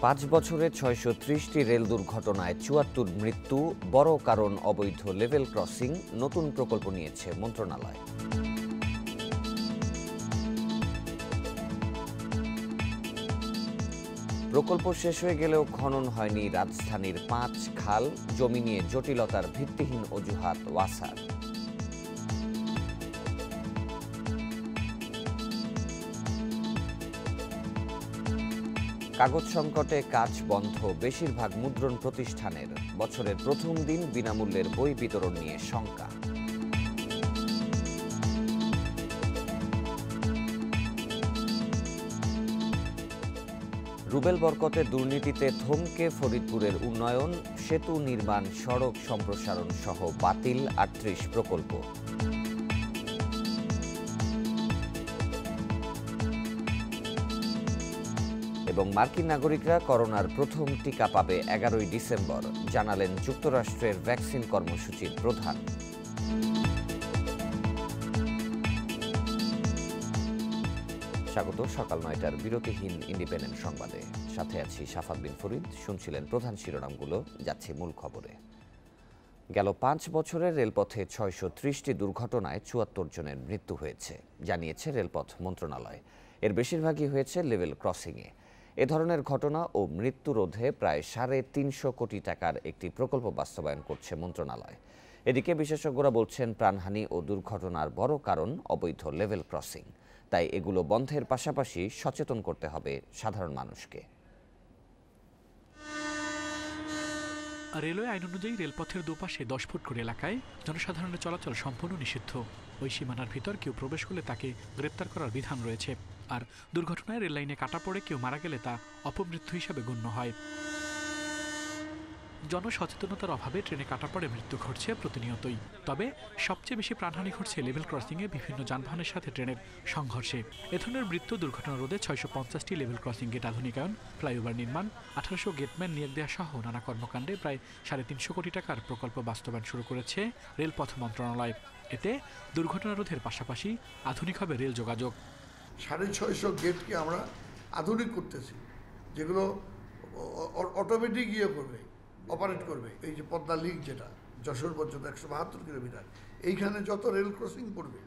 5 বছরে ৬৩০টি রেল দুর্ঘটনায় ৭৪ মৃত্যু, বড় কারণ অবৈধ লেভেল ক্রসিং, নতুন প্রকল্প নিয়েছে মন্ত্রণালয়। প্রকল্প শেষ হয়ে গেলেও খনন হয়নি রাজধানীর 5 খাল, জমি নিয়ে জটিলতার ভিত্তিহীন অজুহাত ওয়াসার। কাগজ সংকটে কাজ বন্ধ বেশিরভাগ মুদ্রণ প্রতিষ্ঠানের, বছরের প্রথম দিন বিনামূল্যের বই বিতরণ নিয়ে শঙ্কা। রুবেল বরকতের দুর্নীতিতে থমকে ফরিদপুরের উন্নয়ন, সেতু নির্মাণ, সড়ক সম্প্রসারণ সহ বাতিল ৩৮ প্রকল্প। এবং মার্কিন নাগরিকরা করোনার প্রথম টিকা পাবে 11 ডিসেম্বর, জানালেন যুক্তরাষ্ট্রের ভ্যাকসিন কর্মসূচির প্রধান। স্বাগত সকাল ৯টার বিরতিহীন ইন্ডিপেন্ডেন্ট সংবাদে। সাথে আছি শাফাত বিন ফরিদ। শুনছিলেন প্রধান শিরোনামগুলো, যাচ্ছে মূল খবরে। গেল 5 বছরে রেলপথে ৬৩০টি দুর্ঘটনায় ৭৪ জনের মৃত্যু হয়েছে, জানিয়েছে রেলপথ মন্ত্রণালয়। এর বেশিরভাগই হয়েছে লেভেল ক্রসিংয়ে। এ ধরনের ঘটনা ও মৃত্যু রোধে প্রায় ৩৫০ কোটি টাকার একটি প্রকল্প বাস্তবায়ন করছে মন্ত্রণালয়। এদিকে বিশেষজ্ঞরা বলছেন, প্রাণহানি ও দুর্ঘটনার বড় কারণ অবৈধ লেভেল ক্রসিং। তাই এগুলো বন্ধের পাশাপাশি সচেতন করতে হবে সাধারণ মানুষকে। রেলওয়ে আইন অনুযায়ী রেলপথের দুপাশে 10 ফুট করে এলাকায় জনসাধারণের চলাচল সম্পূর্ণ নিষিদ্ধ। ওই সীমানার ভিতর কেউ প্রবেশ করলে তাকে গ্রেপ্তার করার বিধান রয়েছে। আর দুর্ঘটনায় রেল লাইনে কাটা পড়ে কেউ মারা গেলে তা অপমৃত্যু হিসাবে গণ্য হয়। জনসচেতনতার অভাবে ট্রেনে কাটা পড়ে মৃত্যু ঘটছে প্রতিনিয়তই। তবে সবচেয়ে বেশি প্রাণহানি ঘটছে লেভেল ক্রসিংয়ে বিভিন্ন যানবাহনের সাথে ট্রেনের সংঘর্ষে। এ ধরনের মৃত্যু দুর্ঘটনা রোধে 650টি লেভেল ক্রসিং গেট আধুনিকায়ন, ফ্লাইওভার নির্মাণ, 1800 গেটম্যান নিয়োগ দেওয়া সহ নানা কর্মকাণ্ডে প্রায় 350 কোটি টাকার প্রকল্প বাস্তবায়ন শুরু করেছে রেলপথ মন্ত্রণালয়। এতে দুর্ঘটনা রোধের পাশাপাশি আধুনিক হবে রেল যোগাযোগ। 650 গেটকে আমরা আধুনিক করতেছি, যেগুলো অটোমেটিক করবে, অপারেট করবে। এই যে পদ্মা লিক, যেটা যশোর পর্যন্ত 172 কিলোমিটার, এইখানে যত রেল ক্রসিং করবে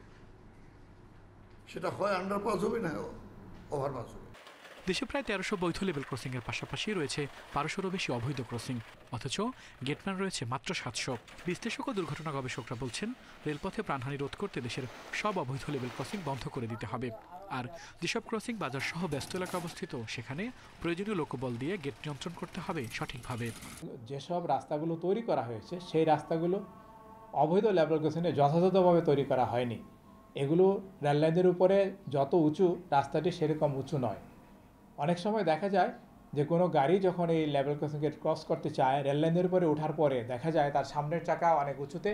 সেটা হয় আন্ডারপাস হবে, না ওভারপাস হবে। দেশে প্রায় 1300 বৈধ লেভেল ক্রসিং এর পাশাপাশি রয়েছে 1200-রও বেশি অবৈধ ক্রসিং, অথচ গেটম্যান রয়েছে মাত্র 700। বিশ্লেষক ও দুর্ঘটনা গবেষকরা বলছেন, রেলপথে প্রাণহানি রোধ করতে দেশের সব অবৈধ লেভেল ক্রসিং বন্ধ করে দিতে হবে। আর যেসব ক্রসিং বাজার সহ ব্যস্ত এলাকা অবস্থিত, সেখানে প্রয়োজনীয় লোকবল দিয়ে গেট নিয়ন্ত্রণ করতে হবে সঠিকভাবে। যেসব রাস্তাগুলো তৈরি করা হয়েছে, সেই রাস্তাগুলো অবৈধ লেভেল ক্রসিংয়ে যথাযথভাবে তৈরি করা হয়নি। এগুলো রেললাইনের উপরে যত উঁচু, রাস্তাটি সেরকম উঁচু নয়। অনেক সময় দেখা যায় যে কোনো গাড়ি যখন এই লেভেল ক্রসিংকে ক্রস করতে চায়, রেললাইনের উপরে ওঠার পরে দেখা যায় তার সামনের চাকা অনেক উঁচুতে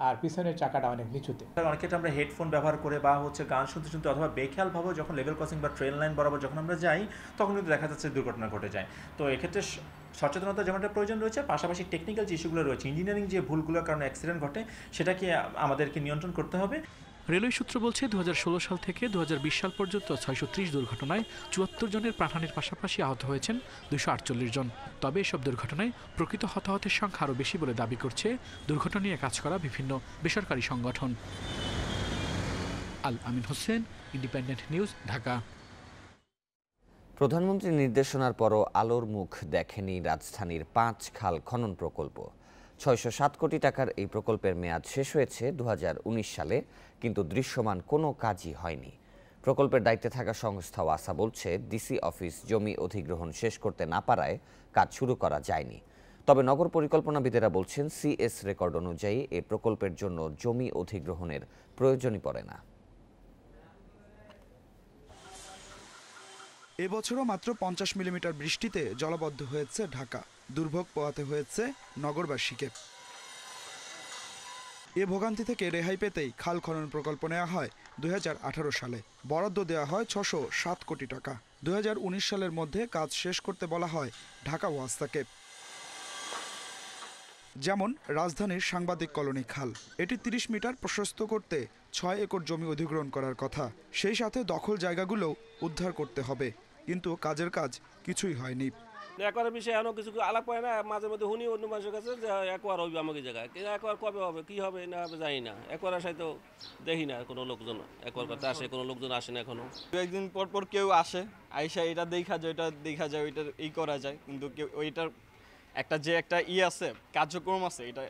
আর পিছনের চাকাটা অনেক নিচুতে। অনেক ক্ষেত্রে আমরা হেডফোন ব্যবহার করে বা গান শুনতে শুনতে অথবা বেখেয়ালভাবে যখন লেভেল ক্রসিং বা ট্রেন লাইন বরাবর যখন আমরা যাই, তখন কিন্তু দেখা যাচ্ছে দুর্ঘটনা ঘটে যায়। তো এক্ষেত্রে সচেতনতা যেমনটা প্রয়োজন রয়েছে, পাশাপাশি টেকনিক্যাল যে ইস্যুগুলো রয়েছে, ইঞ্জিনিয়ারিং যে ভুলগুলোর কারণে অ্যাক্সিডেন্ট ঘটে, সেটাকে আমাদেরকে নিয়ন্ত্রণ করতে হবে। রেলওয়ে সূত্র বলছে, 2016 সাল থেকে 2020 সাল পর্যন্ত 630 দুর্ঘটনায় 74 জনের প্রাণহানির পাশাপাশি আহত হয়েছেন 248 জন। তবে এসব দুর্ঘটনায় প্রকৃত হতাহতের সংখ্যা আরও বেশি বলে দাবি করছে দুর্ঘটনা নিয়ে কাজ করা বিভিন্ন বেসরকারি সংগঠন। আল আমিন হোসেন, ইন্ডিপেন্ডেন্ট নিউজ, ঢাকা। প্রধানমন্ত্রীর নির্দেশনার পরও আলোর মুখ দেখেনি রাজধানীর 5 খাল খনন প্রকল্প। 607 কোটি টাকার এই প্রকল্পের মেয়াদ শেষ হয়েছে 2019 সালে, কিন্তু দৃশ্যমান কোনো কাজই হয়নি। প্রকল্পের দায়িত্বে থাকা সংস্থা ওয়াসা বলছে, ডিসি অফিস জমি অধিগ্রহণ শেষ করতে না পারায় কাজ শুরু করা যায়নি। তবে নগর পরিকল্পনাবিদেরা বলছেন, সিএস রেকর্ড অনুযায়ী এই প্রকল্পের জন্য জমি অধিগ্রহণের প্রয়োজনই পড়ে না। এবছরও মাত্র 50 মিলিমিটার বৃষ্টিতে জলাবদ্ধ হয়েছে ঢাকা। দুর্ভোগ পোহাতে হয়েছে নগরবাসীকে। এ ভোগান্তি থেকে রেহাই পেতেই খাল খনন প্রকল্প নেওয়া হয় 2018 সালে। বরাদ্দ দেওয়া হয় 607 কোটি টাকা। 2019 সালের মধ্যে কাজ শেষ করতে বলা হয় ঢাকা ওয়াসাকে। যেমন রাজধানীর সাংবাদিক কলোনি খাল, এটি 30 মিটার প্রশস্ত করতে 6 একর জমি অধিগ্রহণ করার কথা। সেই সাথে দখল জায়গাগুলোও উদ্ধার করতে হবে, কিন্তু কাজের কাজ কিছুই হয়নি। একবারের বিষয়ে এমন কিছু আলাপ হয় না, মাঝে মধ্যে শুনি অন্য মানুষের কাছে যে একবার হবে আমাকে জায়গায়, কিন্তু একবার কবে হবে কী হবে না হবে জানি না। একবার আসায় তো দেখি না কোনো লোকজন, একবার করতে আসে কোনো লোকজন আসে না এখনো। একদিন পর পর কেউ আসে, আইসা এটা দেখা যায় ওইটা দেখা যায় ওইটা করা যায়, কিন্তু কেউ ওইটার একটা যে একটা আছে কার্যক্রম আছে এটা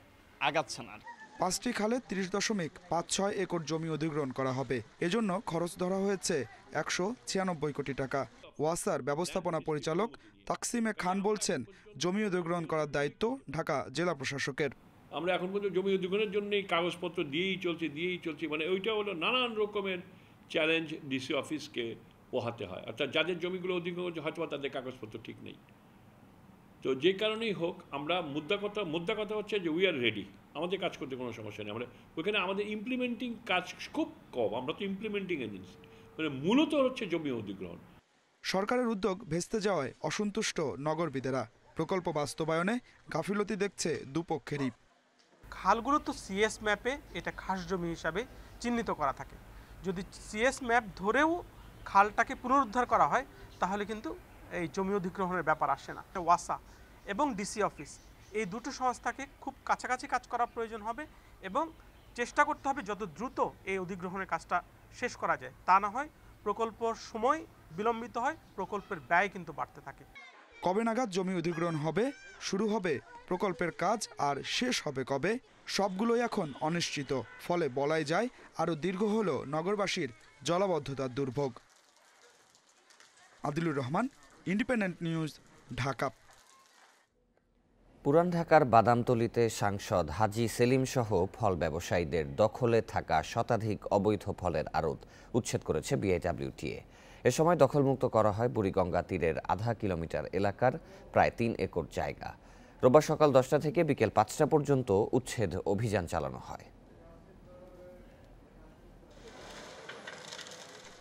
আগাচ্ছে না। 5টি খালে 30.56 একর জমি অধিগ্রহণ করা হবে। এজন্য খরচ ধরা হয়েছে 196 কোটি টাকা। ওয়াসার ব্যবস্থাপনা পরিচালক তাকসিমে খান বলছেন, জমি অধিগ্রহণ করার দায়িত্ব ঢাকা জেলা প্রশাসকের। আমরা এখন পর্যন্ত জমি অধিগ্রহণের জন্যই কাগজপত্র দিয়েই চলছি, মানে ওইটা হলো নানান রকমের চ্যালেঞ্জ ডিসি অফিসকে পোহাতে হয়। অর্থাৎ যাদের জমিগুলো অধিগ্রহণ হয়তো তাদের কাগজপত্র ঠিক নেই। তো যে কারণেই হোক, আমরা মুদ্রা কথা হচ্ছে যে উই আর রেডি, আমাদের কাজ করতে কোনো সমস্যা নেই। আমরা ওইখানে আমাদের ইমপ্লিমেন্টিং কাজ খুব কম, আমরা তো ইমপ্লিমেন্টিং এজেন্সি, মানে মূলত হচ্ছে জমি অধিগ্রহণ। সরকারের উদ্যোগ ভেস্তে যাওয়ায় অসন্তুষ্ট নগরবিদেরা। প্রকল্প বাস্তবায়নে গাফিলতি দেখছে দুপক্ষেরই। খালগুলো তো সিএস ম্যাপে এটা খাস জমি হিসাবে চিহ্নিত করা থাকে। যদি সিএস ম্যাপ ধরেও খালটাকে পুনরুদ্ধার করা হয় তাহলে কিন্তু এই জমি অধিগ্রহণের ব্যাপার আসে না। ওয়াসা এবং ডিসি অফিস এই দুটো সংস্থাকে খুব কাছাকাছি কাজ করা প্রয়োজন হবে এবং চেষ্টা করতে হবে যত দ্রুত এই অধিগ্রহণের কাজটা শেষ করা যায়। তা না হয় প্রকল্পর সময় বিলম্বিত হয়, প্রকল্পের ব্যয় কিন্তু বাড়তে থাকে। কবে নাগাদ জমি অধিগ্রহণ হবে, শুরু হবে প্রকল্পের কাজ, আর শেষ হবে কবে, সবগুলোই এখন অনিশ্চিত। ফলে বলাই যায় আরও দীর্ঘ হলো নগরবাসীর জলাবদ্ধতার দুর্ভোগ। Adilur Rahman, independent News, Dhaka. পুরান ঢাকার বাদামতলীতে সাংসদ হাজী সেলিম সহ ফল ব্যবসায়ীদের দখলে থাকা শতাধিক অবৈধ ফলের আড়ত উচ্ছেদ করেছে বিআইডব্লিউটিএ। এ সময় দখলমুক্ত করা হয় বুড়িগঙ্গা তীরের আধা কিলোমিটার এলাকার প্রায় 3 একর জায়গা। রোববার সকাল 10টা থেকে বিকেল 5টা পর্যন্ত উচ্ছেদ অভিযান চালানো হয়।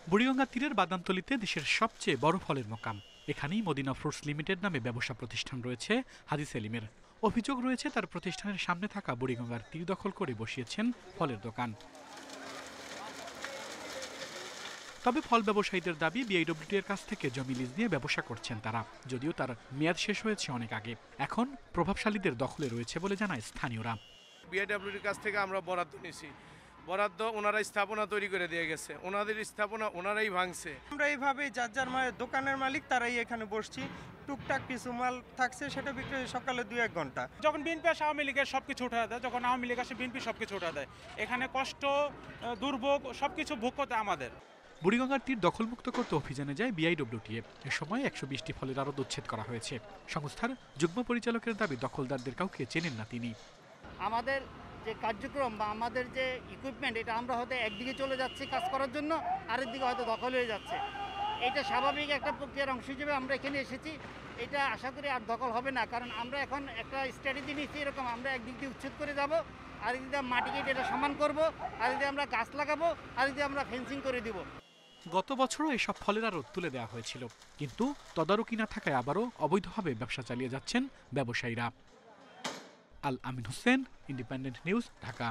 বুড়িগঙ্গা তীরের বাদামতলীতে দেশের সবচেয়ে বড় ফলের মোকাম। এখানেই মদিনা ফ্রুটস লিমিটেড নামে ব্যবসা প্রতিষ্ঠান রয়েছে হাজী সেলিমের। অভিযোগ রয়েছে তার প্রতিষ্ঠানের সামনে থাকা বুড়িগঙ্গার তীর দখল করে বসিয়েছেন ফলের দোকান। তবে ফল ব্যবসায়ীদের দাবি বিআইডব্লিউটি এর কাছ থেকে জমি লিজ নিয়ে ব্যবসা করছেন তারা, যদিও তার মেয়াদ শেষ হয়েছে অনেক আগে। এখন প্রভাবশালীদের দখলে রয়েছে বলে জানায় স্থানীয়রা। বিআইডব্লিউটির কাছ থেকে আমরা বরাদ্দ নিছি, বরাদ্দ ওনারাই স্থাপনা তৈরি করে দিয়ে গেছে, ওনাদের স্থাপনা ওনারাই ভাঙছে। আমরা এইভাবে যার যার দোকানের মালিক তারাই এখানে বসছি, টুকটাক কিছু মাল থাকছে সেটা বিক্রি সকালে 2-1 ঘন্টা। যখন বিএনপি আসে আওয়ামী লীগের সবকিছু উঠে দেয়, যখন আওয়ামী লীগ আসে বিএনপি সবকিছু উঠে দেয়। এখানে কষ্ট দুর্ভোগ সবকিছু ভোগ করতে আমাদের। বুড়িগঙ্গার তীর দখলমুক্ত করতে অভিযানে যায় বিআইডব্লিউটিএ। এ সময় 120টি ফলের আড়ত উচ্ছেদ করা হয়েছে। সংস্থার যুগ্ম পরিচালকের দাবি, দখলদারদের কাউকে চেনেন না তিনি। আমাদের যে কার্যক্রম বা আমাদের যে ইকুইপমেন্ট, এটা আমরা হয়তো একদিকে চলে যাচ্ছি কাজ করার জন্য, আরেকদিকে হয়তো দখল হয়ে যাচ্ছে। এটা স্বাভাবিক একটা প্রক্রিয়ার অংশ হিসেবে আমরা এখানে এসেছি। এটা আশা করি আর দখল হবে না, কারণ আমরা এখন একটা স্ট্র্যাটেজি নিচ্ছি এরকম, আমরা একদিক দিয়ে উচ্ছেদ করে যাব, আরেক দিকে মাটি কেটে এটা সমান করবো, আরেক দিকে আমরা গাছ লাগাবো, আরেক দিকে আমরা ফেন্সিং করে দিব। গত বছরও এসব ফলের আড়ত তুলে দেওয়া হয়েছিল, কিন্তু তদারকি না থাকায় আবারও অবৈধভাবে ব্যবসা চালিয়ে যাচ্ছেন ব্যবসায়ীরা। আল আমিন হোসেন, ইন্ডিপেন্ডেন্ট নিউজ, ঢাকা।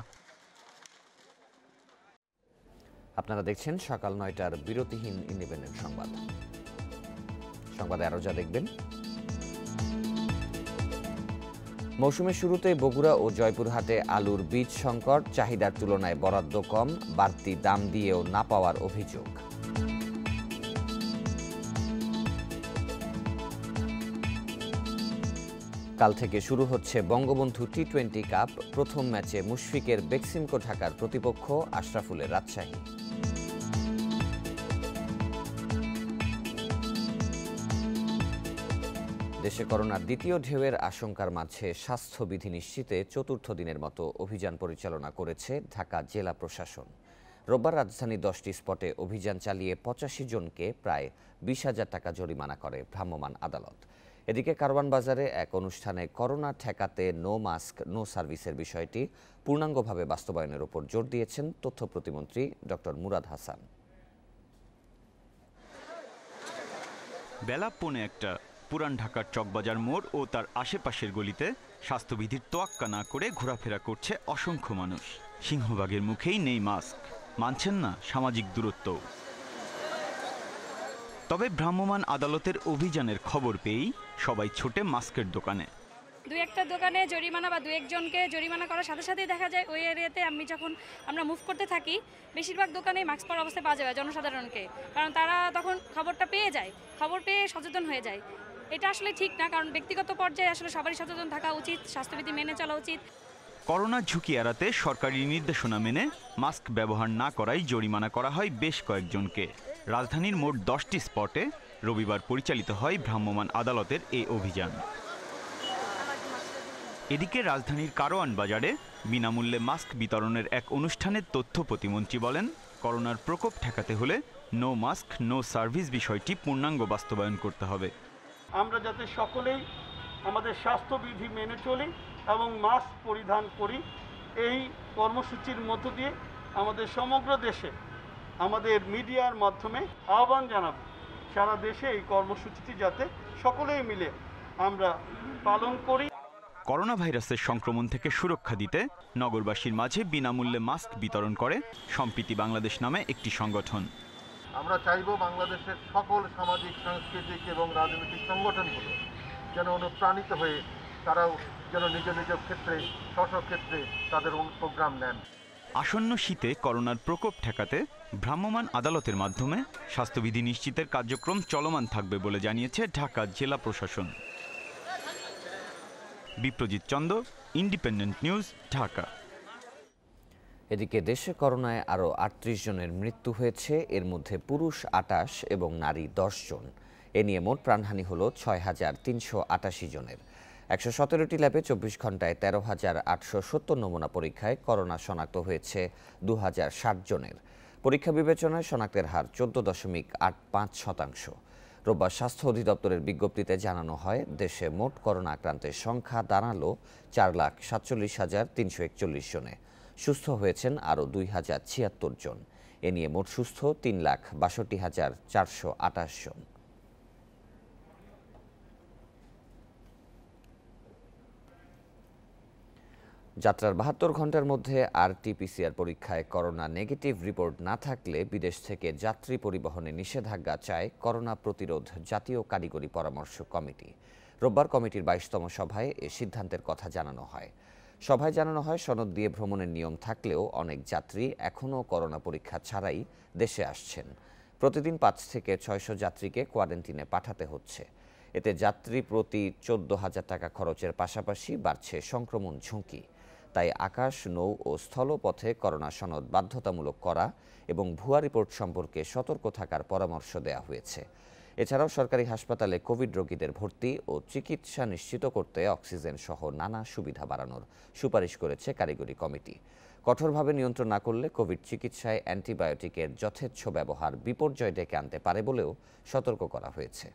আপনারা দেখছেন সকাল 9টার বিরতিহীন ইন্ডিপেন্ডেন্ট সংবাদ। সংবাদে আরো যা দেখবেন, মৌসুমের শুরুতে বগুড়া ও জয়পুরহাটে আলুর বীজ সংকট, চাহিদার তুলনায় বরাদ্দ কম, বাড়তি দাম দিয়েও না পাওয়ার অভিযোগ। কাল থেকে শুরু হচ্ছে বঙ্গবন্ধু টি-20 কাপ। প্রথম ম্যাচে মুশফিকের বেক্সিমকো ঢাকার প্রতিপক্ষ আশরাফুলের রাজশাহী। দেশে করোনার দ্বিতীয় ঢেউয়ের আশঙ্কার মাঝে স্বাস্থ্যবিধি নিশ্চিতে চতুর্থ দিনের মতো অভিযান পরিচালনা করেছে ঢাকা জেলা প্রশাসন। রোববার রাজধানীর 10টি স্পটে অভিযান চালিয়ে 85 জনকে প্রায় 20,000 টাকা জরিমানা করে ভ্রাম্যমাণ আদালত। এদিকে কারওয়ান বাজারে এক অনুষ্ঠানে করোনা ঠেকাতে নো মাস্ক নো সার্ভিসের বিষয়টি পূর্ণাঙ্গভাবে বাস্তবায়নের উপর জোর দিয়েছেন তথ্য প্রতিমন্ত্রী ডক্টর মুরাদ হাসান। বেলা 1:45 পুরান ঢাকার চকবাজার মোড় ও তার আশেপাশের গলিতে স্বাস্থ্যবিধির তোয়াক্কা না করে ঘোরাফেরা করছে অসংখ্য মানুষ। সিংহভাগের মুখেই নেই মাস্ক, মানছেন না সামাজিক দূরত্ব। তবে ভ্রাম্যমাণ আদালতের অভিযানের খবর পেয়েই সবাই ছোটে মাস্কের দোকানে। দু একটা দোকানে জরিমানা বা দু একজনকে জরিমানা করার সাথে সাথেই দেখা যায় ওই এরিয়াতে যখন আমরা মুভ করতে থাকি বেশিরভাগ দোকানেই মাস্ক পরা অবস্থায় পাওয়া যাবে জনসাধারণকে, কারণ তারা তখন খবরটা পেয়ে যায়, খবর পেয়ে সচেতন হয়ে যায়। এটা আসলে ঠিক না, কারণ ব্যক্তিগত পর্যায়ে আসলে সবারই সচেতন থাকা উচিত, স্বাস্থ্যবিধি মেনে চলা উচিত। করোনা ঝুঁকি এড়াতে সরকারি নির্দেশনা মেনে মাস্ক ব্যবহার না করায় জরিমানা করা হয় বেশ কয়েকজনকে। রাজধানীর মোট 10টি স্পটে রবিবার পরিচালিত হয় ভ্রাম্যমাণ আদালতের এই অভিযান। এদিকে রাজধানীর কারওয়ান বাজারে বিনামূল্যে মাস্ক বিতরণের এক অনুষ্ঠানের তথ্য প্রতিমন্ত্রী বলেন, করোনার প্রকোপ ঠেকাতে হলে নো মাস্ক নো সার্ভিস বিষয়টি পূর্ণাঙ্গ বাস্তবায়ন করতে হবে। আমরা যাতে সকলেই আমাদের স্বাস্থ্যবিধি মেনে চলি এবং মাস্ক পরিধান করি, এই কর্মসূচির মধ্য দিয়ে আমাদের সমগ্র দেশে আমাদের মিডিয়ার মাধ্যমে আহ্বান জানাব সারা দেশে এই কর্মসূচিটি যাতে সকলেই মিলে আমরা পালন করি। করোনা ভাইরাসের সংক্রমণ থেকে সুরক্ষা দিতে নগরবাসীর মাঝে বিনামূল্যে মাস্ক বিতরণ করে সম্প্রীতি বাংলাদেশ নামে একটি সংগঠন। আমরা চাইব বাংলাদেশের সকল সামাজিক, সাংস্কৃতিক এবং রাজনৈতিক সংগঠনগুলো যেন অনুপ্রাণিত হয়ে তারাও যেন নিজ নিজ ক্ষেত্রে স্বক্ষেত্রে তাদের প্রোগ্রাম নেন। আসন্ন শীতে করোনার প্রকোপ ঠেকাতে ভ্রাম্যমাণ আদালতের মাধ্যমে স্বাস্থ্যবিধি নিশ্চিতের কার্যক্রম চলমান থাকবে বলে জানিয়েছে ঢাকা জেলা প্রশাসন। Biprajit Chanda, Independent News, Dhaka. এদিকে দেশে করোনায় আরও ৩৮ জনের মৃত্যু হয়েছে, এর মধ্যে পুরুষ ২৮ এবং নারী ১০ জন। এ নিয়ে মোট প্রাণহানি হল ৬,৩৮৮ জনের। ১১৭টি ল্যাবে ২৪ ঘন্টায় ১৩,৮৭০ নমুনা পরীক্ষায় করোনা শনাক্ত হয়েছে ২,০৬০ জনের। পরীক্ষা বিবেচনায় শনাক্তের হার ১৪.৮৫%। রোববার স্বাস্থ্য অধিদপ্তরের বিজ্ঞপ্তিতে জানানো হয়, দেশে মোট করোনা আক্রান্তের সংখ্যা দাঁড়ালো ৪,৪৭,৩৪১ জনে। সুস্থ হয়েছেন আরও ২,০৭৬ জন। এ নিয়ে মোট সুস্থ ৩,৬২,৪২৮ জন। যাত্রার ৭২ ঘন্টার মধ্যে RT-PCR পরীক্ষায় করোনা নেগেটিভ রিপোর্ট না থাকলে বিদেশ থেকে যাত্রী পরিবহনে নিষেধাজ্ঞা চায় করোনা প্রতিরোধ জাতীয় কারিগরি পরামর্শ কমিটি। রোববার কমিটির ২২তম সভায় এ সিদ্ধান্তের কথা জানানো হয়। সভায় জানানো হয়, সনদ দিয়ে ভ্রমণের নিয়ম থাকলেও অনেক যাত্রী এখনও করোনা পরীক্ষা ছাড়াই দেশে আসছেন। প্রতিদিন ৫ থেকে ৬০০ যাত্রীকে কোয়ারেন্টিনে পাঠাতে হচ্ছে। এতে যাত্রী প্রতি ১৪,০০০ টাকা খরচের পাশাপাশি বাড়ছে সংক্রমণ ঝুঁকি। তাই আকাশ, নৌ ও স্থলপথে করোনা সনদ বাধ্যতামূলক করা এবং ভুয়া রিপোর্ট সম্পর্কে সতর্ক থাকার পরামর্শ দেওয়া হয়েছে। এছাড়াও সরকারি হাসপাতালে কোভিড রোগীদের ভর্তি ও চিকিৎসা নিশ্চিত করতে অক্সিজেন সহ নানা সুবিধা বাড়ানোর সুপারিশ করেছে কারিগরি কমিটি। কঠোরভাবে নিয়ন্ত্রণ না করলে কোভিড চিকিৎসায় অ্যান্টিবায়োটিকের যথেচ্ছ ব্যবহার বিপর্যয় ডেকে আনতে পারে বলেও সতর্ক করা হয়েছে।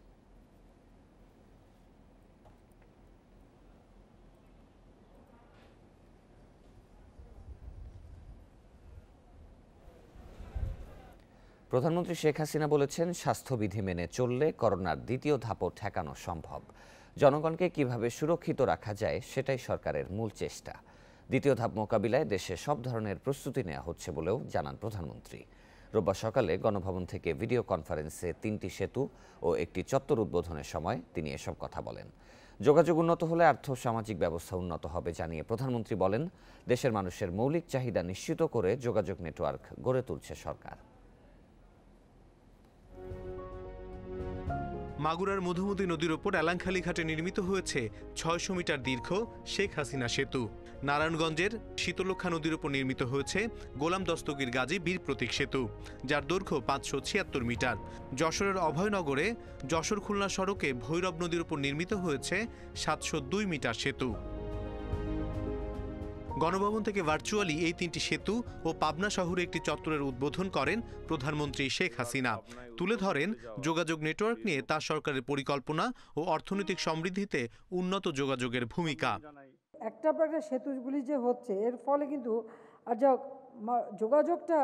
প্রধানমন্ত্রী শেখ হাসিনা বলেছেন, স্বাস্থ্যবিধি মেনে চললে করোনার দ্বিতীয় ধাপও ঠেকানো সম্ভব। জনগণকে কিভাবে সুরক্ষিত রাখা যায় সেটাই সরকারের মূল চেষ্টা। দ্বিতীয় ধাপ মোকাবিলায় দেশে সব ধরনের প্রস্তুতি নেওয়া হচ্ছে বলেও জানান প্রধানমন্ত্রী। রোববার সকালে গণভবন থেকে ভিডিও কনফারেন্সে ৩টি সেতু ও একটি চত্বর উদ্বোধনের সময় তিনি এসব কথা বলেন। যোগাযোগ উন্নত হলে আর্থ সামাজিক ব্যবস্থা উন্নত হবে জানিয়ে প্রধানমন্ত্রী বলেন, দেশের মানুষের মৌলিক চাহিদা নিশ্চিত করে যোগাযোগ নেটওয়ার্ক গড়ে তুলছে সরকার। মাগুরার মধুমতি নদীর ওপর এলাংখালী ঘাটে নির্মিত হয়েছে ৬০০ মিটার দীর্ঘ শেখ হাসিনা সেতু। নারায়ণগঞ্জের শীতলক্ষা নদীর ওপর নির্মিত হয়েছে গোলাম দস্তগীর গাজী বীর প্রতীক সেতু, যার দৈর্ঘ্য ৫৭৬ মিটার। যশোরের অভয়নগরে যশোর খুলনা সড়কে ভৈরব নদীর ওপর নির্মিত হয়েছে ৭০২ মিটার সেতু। গণভবন থেকে ভার্চুয়ালি এই ৩টি সেতু ও পাবনা শহরে একটি চত্বরের উদ্বোধন করেন প্রধানমন্ত্রী শেখ হাসিনা। তুলে ধরেন যোগাযোগ নেটওয়ার্ক নিয়ে তার সরকারের পরিকল্পনা ও অর্থনৈতিক সমৃদ্ধিতে উন্নত যোগাযোগের ভূমিকা। একটা পর একটা সেতুগুলি যে হচ্ছে, এর ফলে কিন্তু আর যোগাযোগটা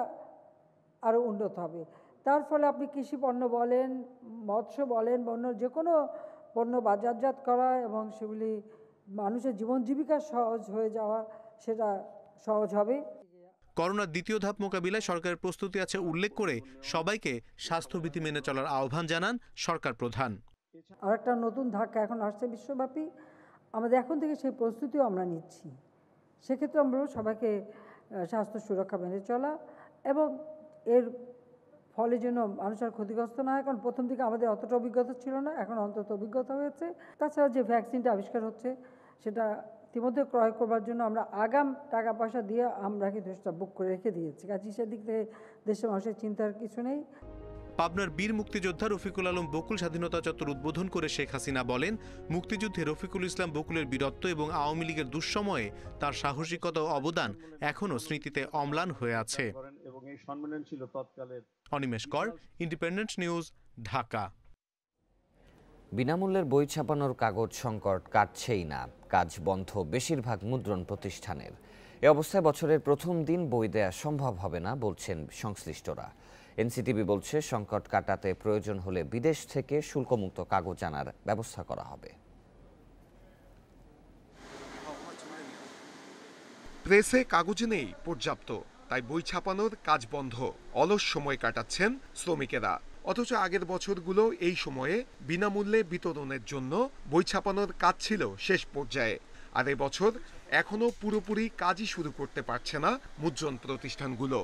আরও উন্নত হবে। তার ফলে আপনি কৃষি পণ্য বলেন, মৎস্য বলেন, অন্য যে কোনো পণ্য বাজারজাত করা এবং সেগুলি মানুষের জীবন জীবিকা সহজ হয়ে যাওয়া, সেটা সহজ হবে। করোনার দ্বিতীয় ধাপ মোকাবিলায় সরকারের প্রস্তুতি আছে উল্লেখ করে সবাইকে স্বাস্থ্যবিধি মেনে চলার আহ্বান জানান সরকার প্রধান। আর একটা নতুন ধাক্কা এখন আসছে বিশ্বব্যাপী, আমাদের এখন থেকে সেই প্রস্তুতিও আমরা নিচ্ছি। সেক্ষেত্রে আমরা সবাইকে স্বাস্থ্য সুরক্ষা মেনে চলা এবং এর ফলে যেন মানুষের ক্ষতিগ্রস্ত না হয়, কারণ প্রথম দিকে আমাদের অতটা অভিজ্ঞতা ছিল না, এখন অন্তত অভিজ্ঞতা হয়েছে। তাছাড়া যে ভ্যাকসিনটা আবিষ্কার হচ্ছে সেটা ইতিমধ্যে ক্রয় করবার জন্য আমরা আগাম টাকা পয়সা দিয়ে আমরা কিন্তু সেটা বুক করে রেখে দিয়েছি। কাজে সেদিক থেকে দেশের মানুষের চিন্তার কিছু নেই। পাবনার বীর মুক্তিযোদ্ধা রফিকুল আলম বকুল স্বাধীনতা চত্বর উদ্বোধন করে শেখ হাসিনা বলেন, মুক্তিযুদ্ধে রফিকুল ইসলাম বকুলের বীরত্ব এবং আওয়ামী লীগের দুঃসময়ে তার সাহসিকতা ও অবদান এখনও স্মৃতিতে অম্লান হয়ে আছে। অনিমেষ কর, ইন্ডিপেন্ডেন্ট নিউজ, ঢাকা। বিনামূল্যের বই ছাপানোর কাগজ সংকট কাটছেই না, কাজ বন্ধ বেশিরভাগ মুদ্রণ প্রতিষ্ঠানের। এ অবস্থায় বছরের প্রথম দিন বই দেয়া সম্ভব হবে না বলছেন সংশ্লিষ্টরা। এনসিটিবি বলছে সংকট কাটাতে প্রয়োজন হলে বিদেশ থেকে শুল্কমুক্ত কাগজ আনার ব্যবস্থা করা হবে। প্রেসে কাগজ নেই পর্যাপ্ত, তাই বই ছাপানোর কাজ বন্ধ। অলস সময় কাটাচ্ছেন শ্রমিকেরা। অথচ আগের বছরগুলো এই সময়ে বিনামূল্যে বিতরণের জন্য বই ছাপানোর কাজ ছিল শেষ পর্যায়ে। আর এবছর এখনো পুরোপুরি কাজই শুরু করতে পারছে না মুদ্রণ প্রতিষ্ঠানগুলো।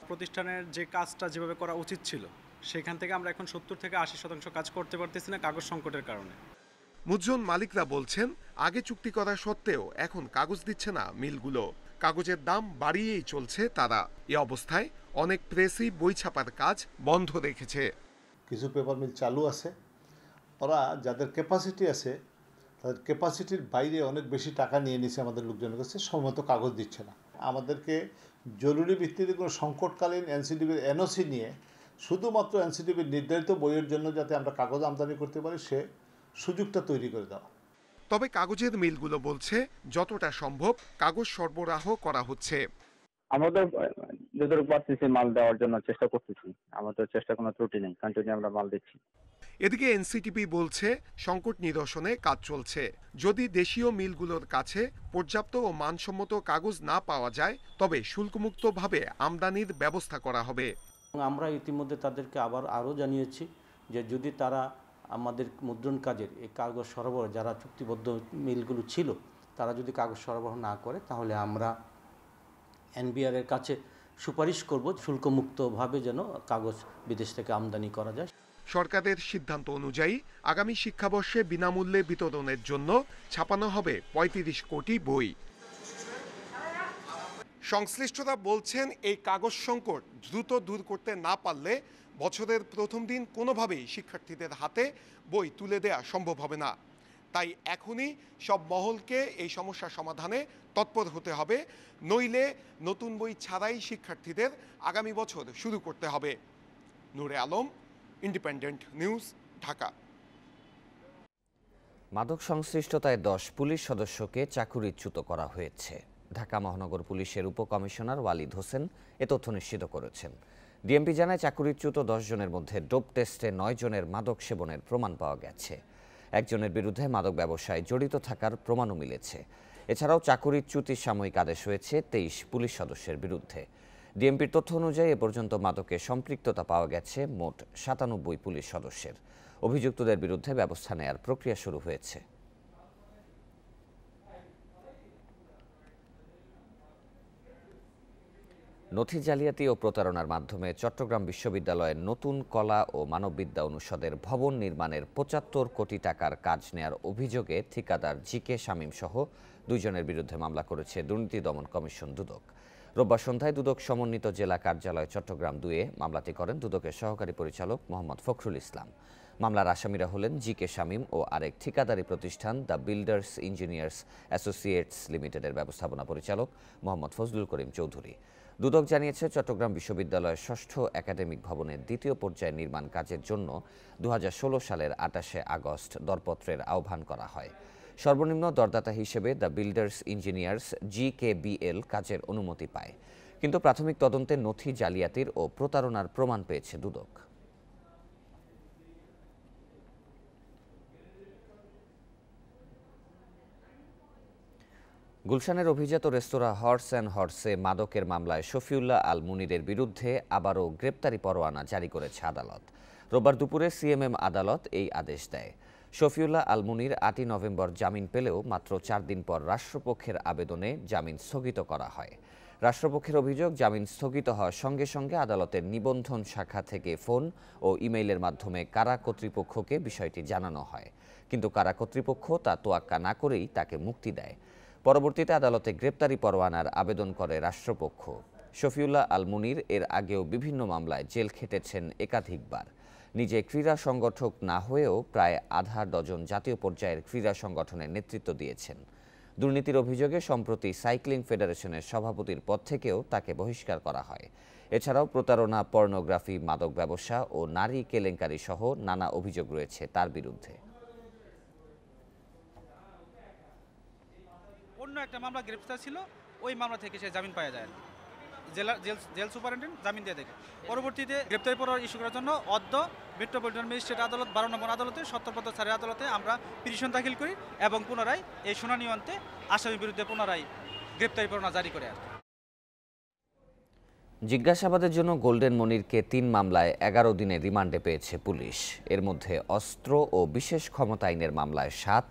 প্রতিষ্ঠানের যে কাজটা যেভাবে করা উচিত ছিল সেখান থেকে আমরা এখন 70 থেকে 80% কাজ করতে পারতেছি না কাগজ সংকটের কারণে। মুদ্রণ মালিকরা বলছেন, আগে চুক্তি করা সত্ত্বেও এখন কাগজ দিচ্ছে না মিলগুলো। কাগজের দাম বাড়িয়েই চলছে তারা। এ অবস্থায় অনেক প্রেসই বই ছাপার কাজ বন্ধ রেখেছে। কিছু পেপার মিল চালু আছে, ওরা যাদের ক্যাপাসিটি আছে তাদের ক্যাপাসিটির বাইরে অনেক বেশি টাকা নিয়ে নিচ্ছে আমাদের লোকজনের কাছে, সময়মতো কাগজ দিচ্ছে না। আমাদেরকে জরুরি ভিত্তিতে কোনো সংকটকালীন এনসিডিবির এনওসি নিয়ে শুধুমাত্র এনসিডিবির নির্ধারিত বইয়ের জন্য যাতে আমরা কাগজ আমদানি করতে পারি সে সুযোগটা তৈরি করে দেওয়া। তবে কাগজের মিলগুলো বলছে যতটা সম্ভব কাগজ সরবরাহ করা হচ্ছে। আমাদের যতটুকু পারতেছি মাল দেওয়ার জন্য চেষ্টা করতেছি, আমাদের চেষ্টা কোনো ত্রুটি নেই, কন্টিনিউ আমরা মাল দিচ্ছি। এদিকে এনসিটিপি বলছে সংকট নিরসনে কাজ চলছে। যদি দেশীয় মিলগুলোর কাছে পর্যাপ্ত ও মানসম্মত কাগজ না পাওয়া যায় তবে শুল্কমুক্তভাবে আমদানির ব্যবস্থা করা হবে। আমরা ইতিমধ্যে তাদেরকে আরও জানিয়েছি যে যদি তারা আমাদের মুদ্রণ কাজের এই কাগজ সরবরাহ যারা চুক্তিবদ্ধ মিলগুলো ছিল তারা যদি কাগজ সরবরাহ না করে তাহলে আমরা এনবিআর এর কাছে সুপারিশ করব শুল্কমুক্তভাবে যেন কাগজ বিদেশ থেকে আমদানি করা যায়। সরকারের সিদ্ধান্ত অনুযায়ী আগামী শিক্ষাবর্ষে বিনামূল্যে বিতরণের জন্য ছাপানো হবে ৩৫ কোটি বই। সংশ্লিষ্টরা বলছেন, এই কাগজ সংকট দ্রুত দূর করতে না পারলে বছরের প্রথম দিন কোনোভাবেই শিক্ষার্থীদের হাতে বই তুলে দেয়া সম্ভব হবে না। তাই এখনই সব মহলকে এই সমস্যা সমাধানে তৎপর হতে হবে, নইলে নতুন বই ছাড়াই শিক্ষার্থীদের আগামী বছর শুরু করতে হবে। নূরে আলম, ইন্ডিপেন্ডেন্ট নিউজ, ঢাকা। মাদক সংশ্লিষ্টতায় 10 পুলিশ সদস্যকে চাকুরিচ্যুত করা হয়েছে। ঢাকা মহানগর পুলিশের উপকমিশনার ওয়ালিদ হোসেন এ তথ্য নিশ্চিত করেছেন। ডিএমপি জানায় চাকুরিচ্যুত 10 জনের মধ্যে ডোপ টেস্টে 9 জনের মাদক সেবনের প্রমাণ পাওয়া গেছে। একজনের বিরুদ্ধে মাদক ব্যবসায় জড়িত থাকার প্রমাণও মিলেছে। এছাড়াও চাকুরিচ্যুতির সাময়িক আদেশ হয়েছে 23 পুলিশ সদস্যের বিরুদ্ধে। ডিএমপির তথ্য অনুযায়ী এ পর্যন্ত মাদকে সম্পৃক্ততা পাওয়া গেছে মোট 97 পুলিশ সদস্যের। অভিযুক্তদের বিরুদ্ধে ব্যবস্থা নেয়ার প্রক্রিয়া শুরু হয়েছে। নথি জালিয়াতি ও প্রতারণার মাধ্যমে চট্টগ্রাম বিশ্ববিদ্যালয়ের নতুন কলা ও মানববিদ্যা অনুষদের ভবন নির্মাণের ৭৫ কোটি টাকার কাজ নেয়ার অভিযোগে ঠিকাদার জিকে শামীম সহ 2 জনের বিরুদ্ধে মামলা করেছে দুর্নীতি দমন কমিশন দুদক। রোববার সন্ধ্যায় দুদক সমন্বিত জেলা কার্যালয় চট্টগ্রাম 2-এ মামলাটি করেন দুদকের সহকারী পরিচালক মোহাম্মদ ফখরুল ইসলাম। মামলার আসামিরা হলেন জিকে শামীম ও আরেক ঠিকাদারি প্রতিষ্ঠান দ্য বিল্ডার্স ইঞ্জিনিয়ার্স অ্যাসোসিয়েটস লিমিটেডের ব্যবস্থাপনা পরিচালক মোহাম্মদ ফজলুল করিম চৌধুরী। দুদক জানিয়েছে, চট্টগ্রাম বিশ্ববিদ্যালয়ের 6ষ্ঠ একাডেমিক ভবনের 2য় পর্যায়ের নির্মাণ কাজের জন্য 2016 সালের 28শে আগস্ট দরপত্রের আহ্বান করা হয়। সর্বনিম্ন দরদাতা হিসেবে দ্য বিল্ডার্স ইঞ্জিনিয়ার্স GKBL কাজের অনুমতি পায়, কিন্তু প্রাথমিক তদন্তে নথি জালিয়াতির ও প্রতারণার প্রমাণ পেয়েছে দুদক। গুলশানের অভিজাত রেস্তোরাঁ হর্স অ্যান্ড হর্সে মাদকের মামলায় শফিউল্লাহ আল মুনিরের বিরুদ্ধে আবারও গ্রেপ্তারি পরোয়ানা জারি করেছে আদালত। রোববার দুপুরে সিএমএম আদালত এই আদেশ দেয়। শফিউল্লাহ আল মুনির 8 নভেম্বর জামিন পেলেও মাত্র 4 দিন পর রাষ্ট্রপক্ষের আবেদনে জামিন স্থগিত করা হয়। রাষ্ট্রপক্ষের অভিযোগ, জামিন স্থগিত হওয়ার সঙ্গে সঙ্গে আদালতের নিবন্ধন শাখা থেকে ফোন ও ইমেইলের মাধ্যমে কারা কর্তৃপক্ষকে বিষয়টি জানানো হয়, কিন্তু কারা কর্তৃপক্ষ তা তোয়াক্কা না করেই তাকে মুক্তি দেয়। পরবর্তীতে আদালতে গ্রেপ্তারি পরোয়ানার আবেদন করে রাষ্ট্রপক্ষ। শফিউল্লাহ আল মুনির এর আগেও বিভিন্ন মামলায় জেল খেটেছেন একাধিকবার। নিজে ক্রীড়া সংগঠক না হয়েও প্রায় আধা ডজন জাতীয় পর্যায়ের ক্রীড়া সংগঠনের নেতৃত্ব দিয়েছেন। দুর্নীতির অভিযোগে সম্প্রতি সাইক্লিং ফেডারেশনের সভাপতির পদ থেকেও তাকে বহিষ্কার করা হয়। এছাড়াও প্রতারণা, পর্নোগ্রাফি, মাদক ব্যবসা ও নারী কেলেঙ্কারি সহ নানা অভিযোগ রয়েছে তার বিরুদ্ধে। অন্য একটা মামলা গ্রেপ্তার ছিল, ওই মামলা থেকে সে জামিন পাওয়া যায়। জেল সুপারিনটেন্ডেন্ট জামিন দিয়ে দেখে পরবর্তীতে গ্রেপ্তারি পরোয়ানা ইস্যু করার জন্য অদ্য মেট্রোপলিটন ম্যাজিস্ট্রেট আদালত 12 নম্বর আদালতে সত্তরপত্র ছাড়ের আদালতে আমরা পিটিশন দাখিল করি এবং পুনরায় এই শুনানি অন্তে আসামির বিরুদ্ধে পুনরায় গ্রেপ্তারি পরোয়ানা জারি করে। জিজ্ঞাসাবাদের জন্য গোল্ডেন মনিরকে 3 মামলায় 11 দিনের রিমান্ডে পেয়েছে পুলিশ। এর মধ্যে অস্ত্র ও বিশেষ ক্ষমতা আইনের মামলায় 7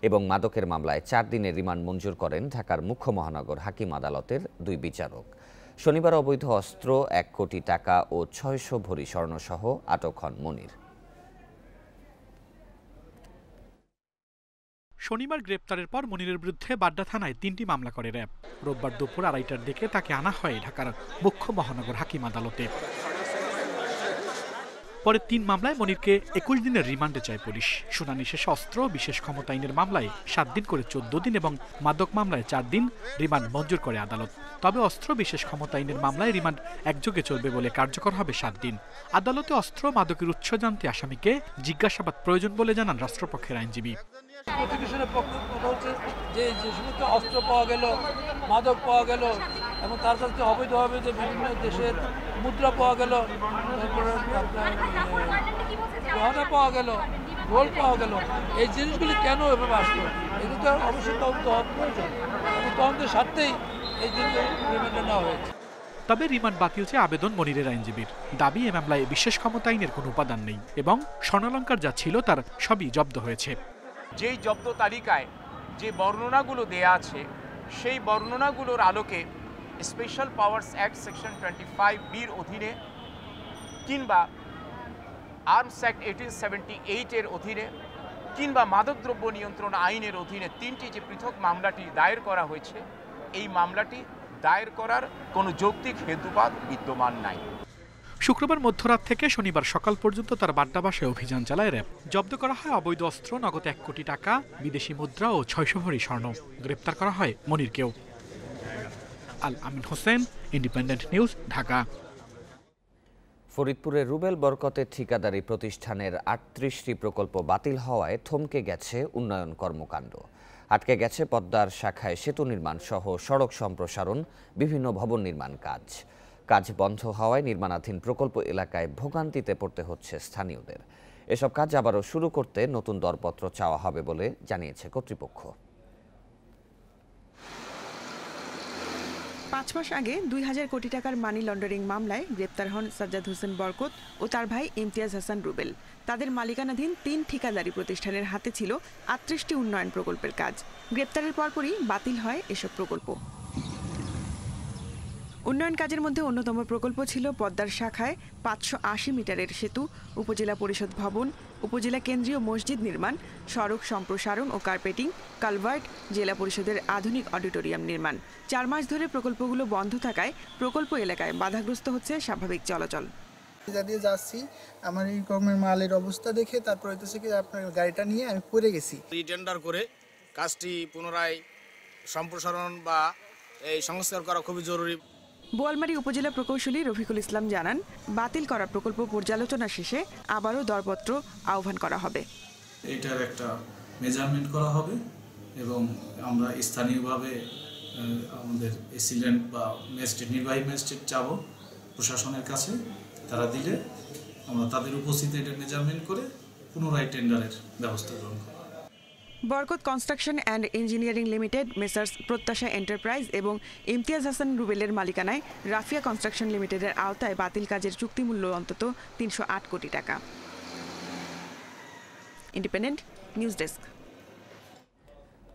এবং মাদকের মামলায় 4 দিনের রিমান্ড মঞ্জুর করেন ঢাকার মুখ্য মহানগর হাকিম আদালতের 2 বিচারক। শনিবার অবৈধ অস্ত্র, 1 কোটি টাকা ও 600 ভরি স্বর্ণসহ আটক হন মনির। শনিবার গ্রেপ্তারের পর মনিরের বিরুদ্ধে বাড্ডা থানায় 3টি মামলা করে র্যাব। রোববার দুপুর 2:30টার দিকে তাকে আনা হয় ঢাকার মুখ্য মহানগর হাকিম আদালতে। পরে 3 মামলায় মনিরকে 21 দিনের রিমান্ডে চায় পুলিশ। শুনানি শেষে অস্ত্র, বিশেষ ক্ষমতা আইনের মামলায় 7 দিন করে 14 দিন এবং মাদক মামলায় 4 দিন রিমান্ড মঞ্জুর করে আদালত। তবে অস্ত্র, বিশেষ ক্ষমতা আইনের মামলায় রিমান্ড একযোগে চলবে বলে কার্যকর হবে 7 দিন। আদালতে অস্ত্র, মাদকের উৎস জানতে আসামিকে জিজ্ঞাসাবাদ প্রয়োজন বলে জানান রাষ্ট্রপক্ষের আইনজীবী। প্রসিকিউশনের পক্ষ বলছে যে সমস্ত অস্ত্র পাওয়া গেল, মাদক পাওয়া গেল এবং তার সাথে অবৈধভাবে যে বিভিন্ন দেশের মুদ্রা পাওয়া গেল, তারপরে গহনা পাওয়া গেল, গোল্ড পাওয়া গেল, এই জিনিসগুলি কেন এভাবে আসলো এগুলো তো অবশ্যই তদন্ত হওয়া প্রয়োজন এবং তদন্তের স্বার্থেই এই জিনিসগুলো রিমান্ডে নেওয়া হয়েছে। তবে রিমান্ড বাতিল চেয়ে আবেদন মনিরের আইনজীবীর। দাবি, এ মামলায় বিশেষ ক্ষমতা আইনের কোনো উপাদান নেই এবং স্বর্ণালঙ্কার যা ছিল তার সবই জব্দ হয়েছে। যেই জব্দ তালিকায় যে বর্ণনাগুলো দেয়া আছে সেই বর্ণনাগুলোর আলোকে স্পেশাল পাওয়ার্স অ্যাক্ট সেকশন 25(b)র অধীনে কিংবা আর্মস অ্যাক্ট 1878-এর অধীনে কিংবা মাদকদ্রব্য নিয়ন্ত্রণ আইনের অধীনে 3টি যে পৃথক মামলাটি দায়ের করা হয়েছে, এই মামলাটি দায়ের করার কোনো যৌক্তিক হেতুবাদ বিদ্যমান নাই। শুক্রবার মধ্যরাত থেকে শনিবার সকাল পর্যন্ত তার বাড্ডা বাসায় অভিযান চালায় র্যাব। জব্দ করা হয় অবৈধ অস্ত্র, নগদ 1 কোটি টাকা, বিদেশি মুদ্রা ও 600 ভরি স্বর্ণ। গ্রেপ্তার করা হয় মনিরকেও। আল আমিন হোসেন, ইন্ডিপেন্ডেন্ট নিউজ, ঢাকা। ফরিদপুরের রুবেল বরকতের ঠিকাদারি প্রতিষ্ঠানের 38টি প্রকল্প বাতিল হওয়ায় থমকে গেছে উন্নয়ন কর্মকাণ্ড। আটকে গেছে পদ্মার শাখায় সেতু নির্মাণ সহ সড়ক সম্প্রসারণ, বিভিন্ন ভবন নির্মাণ কাজ বন্ধ হওয়ায় নির্মাণাধীন প্রকল্প এলাকায় ভোগান্তিতে পড়তে হচ্ছে স্থানীয়দের। এসব কাজ আবারও শুরু করতে নতুন দরপত্র চাওয়া হবে বলে জানিয়েছে কর্তৃপক্ষ। 5 মাস আগে 2000 কোটি টাকার মানি লন্ডারিং মামলায় গ্রেপ্তার হন সাজ্জাদ হোসেন বরকত ও তার ভাই ইমতিয়াজ হাসান রুবেল। তাদের মালিকানাধীন 3 ঠিকাদারি প্রতিষ্ঠানের হাতে ছিল 38টি উন্নয়ন প্রকল্পের কাজ। গ্রেপ্তারের পরপরই বাতিল হয় এসব প্রকল্প। উন্নয়ন কাজের মধ্যে অন্যতম প্রকল্প ছিল পদ্মার শাখায় 580 মিটারের সেতু, উপজেলা পরিষদ ভবন, উপজেলা কেন্দ্রীয় মসজিদ নির্মাণ, সড়ক সম্প্রসারণ ও কার্পেটিং, কালভার্ট, জেলা পরিষদের আধুনিক অডিটোরিয়াম নির্মাণ। 4 মাস ধরে প্রকল্পগুলো বন্ধ থাকায় প্রকল্প এলাকায় বাধাগ্রস্ত হচ্ছে স্বাভাবিক চলাচল। দিয়ে যাচ্ছি, আমার এই কর্মের মালের অবস্থা দেখে তারপর হইতেছে কি আপনার গাড়িটা নিয়ে আমি পড়ে গেছি। রিটেন্ডার করে কাজটি পুনরায় সম্প্রসারণ বা এই সংস্কার করা খুবই জরুরি। বোয়ালমারী উপজেলা প্রকৌশলী রফিকুল ইসলাম জানান, বাতিল করা প্রকল্প পর্যালোচনা শেষে আবারও দরপত্র আহ্বান করা হবে। এটার একটা মেজারমেন্ট করা হবে এবং আমরা স্থানীয়ভাবে আমাদের এসিলেন্ট বা ম্যাজিস্ট্রেট, নির্বাহী ম্যাজিস্ট্রেট চাবো প্রশাসনের কাছে। তারা দিলে আমরা তাদের উপস্থিতিতে এটা মেজারমেন্ট করে পুনরায় টেন্ডারের ব্যবস্থা গ্রহণ করব। Barkat construction and engineering limited, messrs Prottasha enterprise এবং ইমতিয়াজ হাসান রুবেলের মালিকানায় রাফিয়া কনস্ট্রাকশন লিমিটেডের আওতায় বাতিল কাজের চুক্তিমূল্য অন্তত ৩০৮ কোটি টাকা। Independent news desk.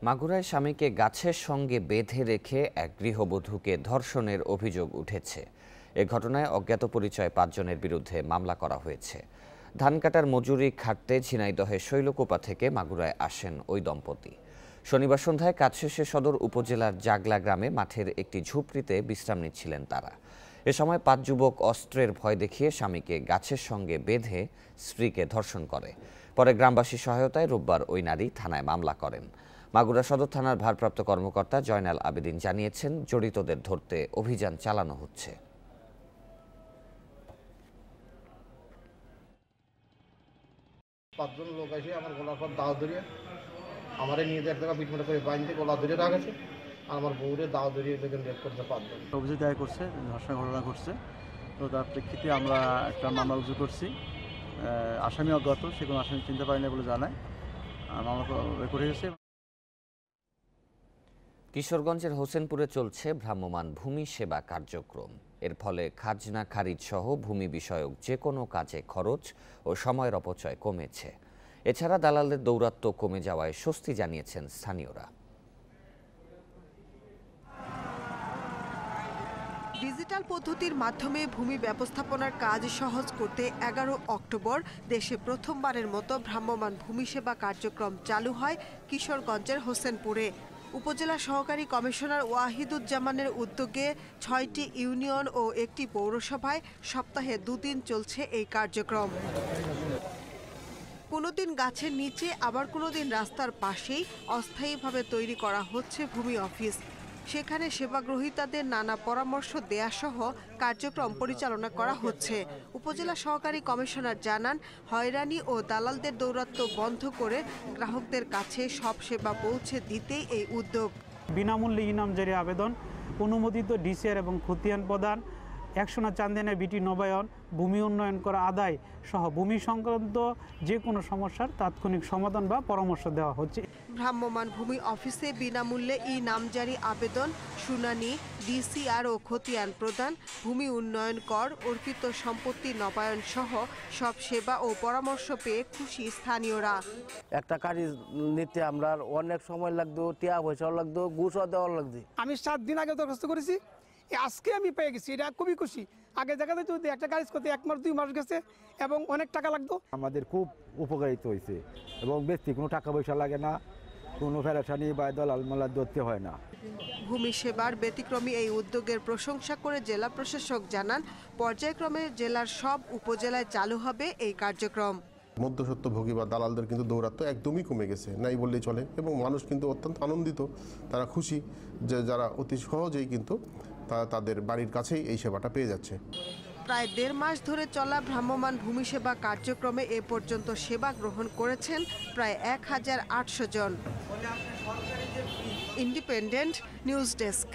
মাগুরায় স্বামীকে গাছের সঙ্গে বেঁধে রেখে এক গৃহবধূকে ধর্ষণের অভিযোগ উঠেছে। এ ঘটনায় অজ্ঞাত পরিচয় ৫ জনের বিরুদ্ধে মামলা করা হয়েছে। ধান কাটার মজুরি খাটতে ঝিনাইদহের শৈলকুপা থেকে মাগুরায় আসেন ওই দম্পতি। শনিবার সন্ধ্যায় কাজ শেষে সদর উপজেলার জাগলা গ্রামে মাঠের একটি ঝুপড়িতে বিশ্রাম নিচ্ছিলেন তারা। এ সময় ৫ যুবক অস্ত্রের ভয় দেখিয়ে স্বামীকে গাছের সঙ্গে বেঁধে স্ত্রীকে ধর্ষণ করে। পরে গ্রামবাসীর সহায়তায় রোববার ওই নারী থানায় মামলা করেন। মাগুরা সদর থানার ভারপ্রাপ্ত কর্মকর্তা জয়নাল আবেদিন জানিয়েছেন, জড়িতদের ধরতে অভিযান চালানো হচ্ছে। ৫ জন লোক এসে আমার গলার পর দাও ধরিয়ে আমারে নিয়ে এক জায়গা পিটমেট করে বাইন্দে গলা ধরে রাখেছে, আর আমার বউরে দাও ধরিয়ে লেগেন রেপ করতে ৫ জন। অভিযোগ দায়ের করছে, ধর্ষণ ঘটনা ঘটছে। তো তার প্রেক্ষিতে আমরা একটা মামলা রুজু করছি। আসামি অজ্ঞাত, সে কোনো আসামি চিনতে পারি না বলে জানায়, মামলা করে গেছে। কিশোরগঞ্জের হোসেনপুরে চলছে ভ্রাম্যমাণ ভূমি সেবা কার্যক্রম। এর ফলে খাজনা খারিজ সহ ভূমি বিষয়ক যে কোনো কাজে খরচ ও সময়ের অপচয় কমেছে। এছাড়া দালালদের দৌরাত্ম্য কমে যাওয়ায় স্বস্তি জানিয়েছেন স্থানীয়রা। ডিজিটাল পদ্ধতির মাধ্যমে ভূমি ব্যবস্থাপনার কাজ সহজ করতে ১১ অক্টোবর দেশে প্রথমবারের মতো ভ্রাম্যমাণ ভূমি সেবা কার্যক্রম চালু হয় কিশোরগঞ্জের হোসেনপুরে। উপজেলা সহকারী কমিশনার ওয়াহিদুজ্জামানের উদ্যোগে ৬টি ইউনিয়ন ও একটি পৌরসভায় সপ্তাহে ২ দিন চলছে এই কার্যক্রম। কোনোদিন গাছের নিচে, আবার কোনোদিন রাস্তার পাশেই অস্থায়ীভাবে তৈরি করা হচ্ছে ভূমি অফিস। সেখানে সেবাগ্রহীতাদের নানা পরামর্শ দেয়া সহ কার্যক্রম পরিচালনা করা হচ্ছে। উপজেলা সহকারী কমিশনার জানান, হয়রানি ও দালালদের দৌরাত্ম্য বন্ধ করে গ্রাহকদের কাছে সব সেবা পৌঁছে দিতেই এই উদ্যোগ। বিনামূল্যে ইনামজারি আবেদন, অনুমোদিত ডিসিআর এবং খতিয়ান প্রদান, ১০০ চান্দিনা বিটি নবায়ন, ভূমি উন্নয়ন করা আদায় সহ ভূমি সংক্রান্ত যে কোনো সমস্যার তাৎক্ষণিক সমাধান বা পরামর্শ দেওয়া হচ্ছে। ভ্রাম্যমাণ ভূমি অফিসে বিনামূল্যে নামজারি আবেদন, শুনানি, ডিসিআর ও খতিয়ান প্রদান, ভূমি উন্নয়ন কর, অর্পিত সম্পত্তি নবায়ন সহ সব সেবা ও পরামর্শ পেয়ে খুশি স্থানীয়রা। একটা কাজ নিতে আমরা অনেক সময় লাগতো, টিয়া পয়সাও লাগতো, ঘুষও দেওয়া লাগতো। আমি 7 দিন আগে দরখাস্ত করেছি, আজকে আমি পেয়ে গেছি, এটা খুবই খুশি। আগে দেখা যেত একটা কাজ করতে 1 মাস 2 মাস গেছে এবং অনেক টাকা লাগতো। আমাদের খুব উপকারিত হয়েছে এবং ব্যক্তি কোনো টাকা পয়সা লাগে না, কোনো ফেরাসানি বা দলাল মালা ধরতে হয় না। ভূমি সেবার ব্যতিক্রমী এই উদ্যোগের প্রশংসা করে জেলা প্রশাসক জানান, পর্যায়ক্রমে জেলার সব উপজেলায় চালু হবে এই কার্যক্রম। মধ্যস্বত্বভোগী বা দালালদের কিন্তু দৌরাত্ম্য একদমই কমে গেছে, নাই বললেই চলে, এবং মানুষ কিন্তু অত্যন্ত আনন্দিত, তারা খুশি যে যারা অতি সহজেই কিন্তু তাদের বাড়ির কাছেই এই সেবাটা পেয়ে যাচ্ছে। প্রায় 1.5 মাস ধরে চলা ভ্রাম্যমাণ ভূমি সেবা কার্যক্রমে এ পর্যন্ত সেবা গ্রহণ করেছেন প্রায় 1800 জন। Independent news desk.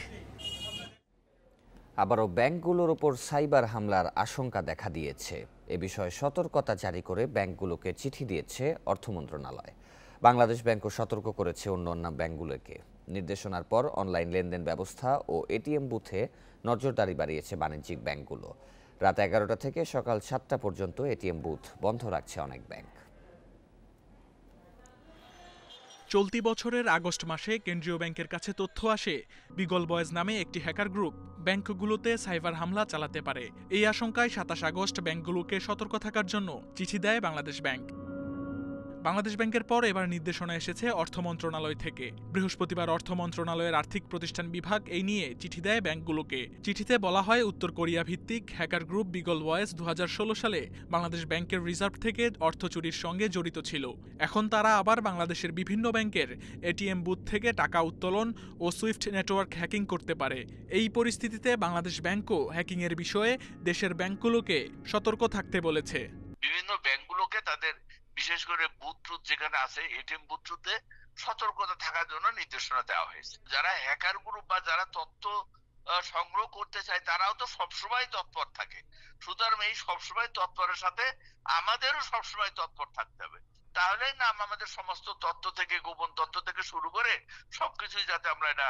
আবারও ব্যাংকগুলোর ওপর সাইবার হামলার আশঙ্কা দেখা দিয়েছে। এ বিষয়ে সতর্কতা জারি করে ব্যাংকগুলোকে চিঠি দিয়েছে অর্থ মন্ত্রণালয়। বাংলাদেশ ব্যাংকও সতর্ক করেছে অন্যান্য ব্যাংকগুলোকে। নির্দেশনার পর অনলাইন লেনদেন ব্যবস্থা ও এটিএম বুথে নজরদারি বাড়িয়েছে বাণিজ্যিক ব্যাংকগুলো। রাত 11টা থেকে সকাল 7টা পর্যন্ত এটিএম বুথ বন্ধ রাখছে অনেক ব্যাংক। চলতি বছরের আগস্ট মাসে কেন্দ্রীয় ব্যাংকের কাছে তথ্য আসে, বিগল বয়েজ নামে একটি হ্যাকার গ্রুপ ব্যাংকগুলোতে সাইবার হামলা চালাতে পারে। এই আশঙ্কায় 27 আগস্ট ব্যাংকগুলোকে সতর্ক থাকার জন্য চিঠি দেয় বাংলাদেশ ব্যাংক। বাংলাদেশ ব্যাংকের পর এবার নির্দেশনা এসেছে অর্থ মন্ত্রণালয় থেকে। বৃহস্পতিবার অর্থ মন্ত্রণালয়ের আর্থিক প্রতিষ্ঠান বিভাগ এই নিয়ে চিঠি দেয় ব্যাংকগুলোকে। চিঠিতে বলা হয়, উত্তর কোরিয়া ভিত্তিক হ্যাকার গ্রুপ বিগল বয়েজ 2016 সালে বাংলাদেশ ব্যাংকের রিজার্ভ থেকে অর্থ চুরির সঙ্গে জড়িত ছিল। এখন তারা আবার বাংলাদেশের বিভিন্ন ব্যাংকের এটিএম বুথ থেকে টাকা উত্তোলন ও সুইফট নেটওয়ার্ক হ্যাকিং করতে পারে। এই পরিস্থিতিতে বাংলাদেশ ব্যাংকও হ্যাকিংয়ের বিষয়ে দেশের ব্যাংকগুলোকে সতর্ক থাকতে বলেছে। বিভিন্ন ব্যাংকগুলোকে তাদের বিশেষ করে বুথ ট্রুথ যেখানে আছে, এটিএম বুথ ট্রুথে সতর্কতা থাকার জন্য নির্দেশনা দেওয়া হয়েছে। যারা হ্যাকার গ্রুপ বা যারা তথ্য সংগ্রহ করতে চায় তারাও তো সবসময় তৎপর থাকে, সুতরাং এই সবসময় তৎপরের সাথে আমাদেরও সবসময় তৎপর থাকতে হবে। তাহলে না আমাদের সমস্ত তথ্য থেকে, গোপন তথ্য থেকে শুরু করে সবকিছুই যাতে আমরা এটা